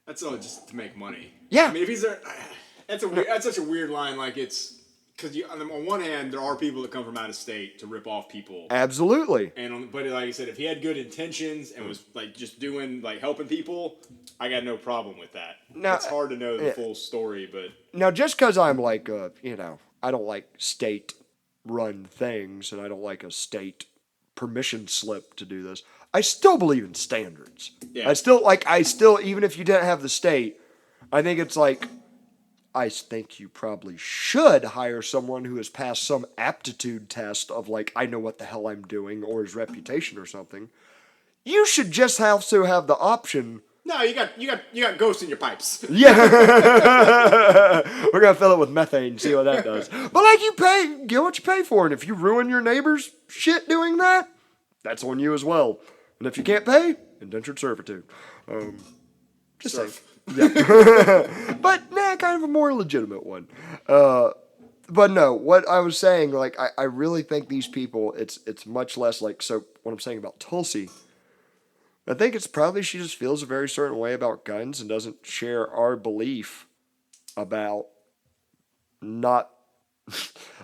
Speaker 4: That's all just to make money.
Speaker 2: Yeah.
Speaker 4: I mean, if he's there, that's such a weird line. Like, it's because on one hand, there are people that come from out of state to rip off people.
Speaker 2: Absolutely.
Speaker 4: But like I said, if he had good intentions and was like just doing like helping people, I got no problem with that. Now, it's hard to know the full story, but
Speaker 2: now just because I'm like I don't like state-run things, and I don't like a state permission slip to do this. I still believe in standards. Yeah. I still even if you didn't have the state, I think it's like, I think you probably should hire someone who has passed some aptitude test of like, I know what the hell I'm doing, or his reputation or something. You should just also have the option.
Speaker 4: No, you got ghosts in your pipes.
Speaker 2: Yeah. We're gonna fill it with methane, see what that does. But like, you get what you pay for, and if you ruin your neighbor's shit doing that, that's on you as well. And if you can't pay, indentured servitude. Just saying. Yeah. But kind of a more legitimate one. But no, what I was saying, like, I really think these people, it's much less like, so what I'm saying about Tulsi, I think it's probably she just feels a very certain way about guns and doesn't share our belief about not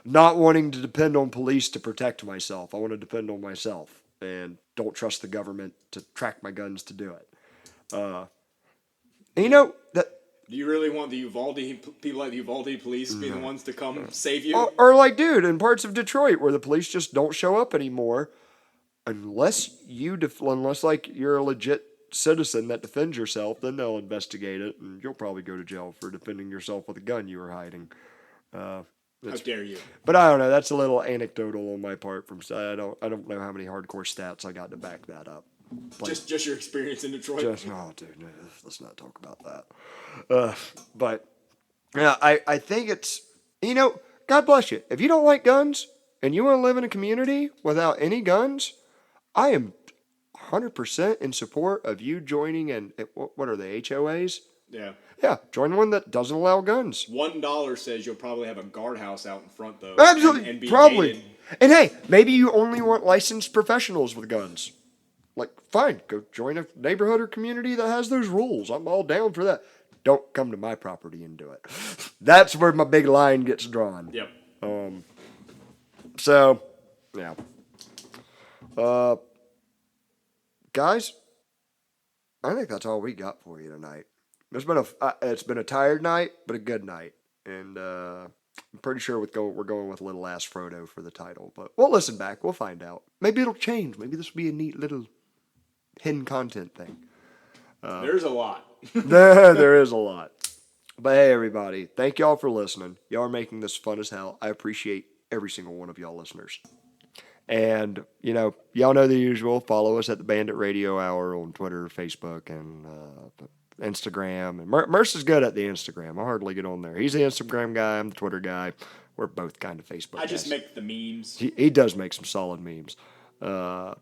Speaker 2: wanting to depend on police to protect myself. I want to depend on myself and don't trust the government to track my guns to do it. And that.
Speaker 4: Do you really want the Uvalde people like the Uvalde police to be the ones to come save you?
Speaker 2: Or like, dude, in parts of Detroit where the police just don't show up anymore, unless like you're a legit citizen that defends yourself, then they'll investigate it, and you'll probably go to jail for defending yourself with a gun you were hiding.
Speaker 4: How dare you?
Speaker 2: But I don't know. That's a little anecdotal on my part. I don't know how many hardcore stats I got to back that up. Like,
Speaker 4: just your experience in Detroit.
Speaker 2: Oh, dude, no, let's not talk about that. But yeah, I think it's, God bless you. If you don't like guns and you want to live in a community without any guns, I am 100% in support of you joining in. What are they, HOAs?
Speaker 4: Yeah.
Speaker 2: Yeah, join one that doesn't allow guns.
Speaker 4: $1 says you'll probably have a guardhouse out in front, though.
Speaker 2: Absolutely,
Speaker 4: and be
Speaker 2: probably.
Speaker 4: gated.
Speaker 2: And hey, maybe you only want licensed professionals with guns. Like, fine, go join a neighborhood or community that has those rules. I'm all down for that. Don't come to my property and do it. That's where my big line gets drawn.
Speaker 4: Yep.
Speaker 2: So, yeah. Guys, I think that's all we got for you tonight. It's been a tired night, but a good night. And I'm pretty sure we're going with Little Ass Frodo for the title. But we'll listen back. We'll find out. Maybe it'll change. Maybe this will be a neat little hidden content thing.
Speaker 4: There's a lot.
Speaker 2: There is a lot. But hey, everybody, thank y'all for listening. Y'all are making this fun as hell. I appreciate every single one of y'all listeners. And, y'all know the usual. Follow us at the Bandit Radio Hour on Twitter, Facebook, and Instagram. And Merce is good at the Instagram. I hardly get on there. He's the Instagram guy. I'm the Twitter guy. We're both kind of Facebook guys.
Speaker 4: I just make the memes.
Speaker 2: He does make some solid memes. Hey,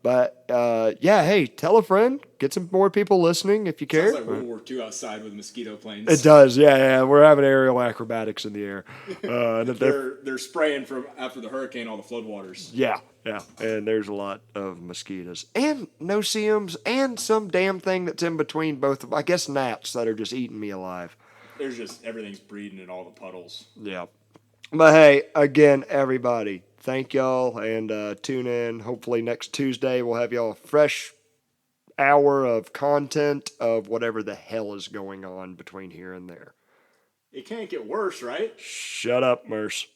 Speaker 2: tell a friend. Get some more people listening if you care.
Speaker 4: Sounds like World War II outside with mosquito planes.
Speaker 2: It does, yeah. We're having aerial acrobatics in the air. And
Speaker 4: they're spraying from after the hurricane all the floodwaters.
Speaker 2: Yeah. And there's a lot of mosquitoes and no-see-ums and some damn thing that's in between both of them. I guess gnats that are just eating me alive.
Speaker 4: There's just everything's breeding in all the puddles.
Speaker 2: Yeah. But hey, again, everybody, thank y'all and tune in. Hopefully next Tuesday we'll have y'all a fresh hour of content of whatever the hell is going on between here and there.
Speaker 4: It can't get worse, right?
Speaker 2: Shut up, Merce.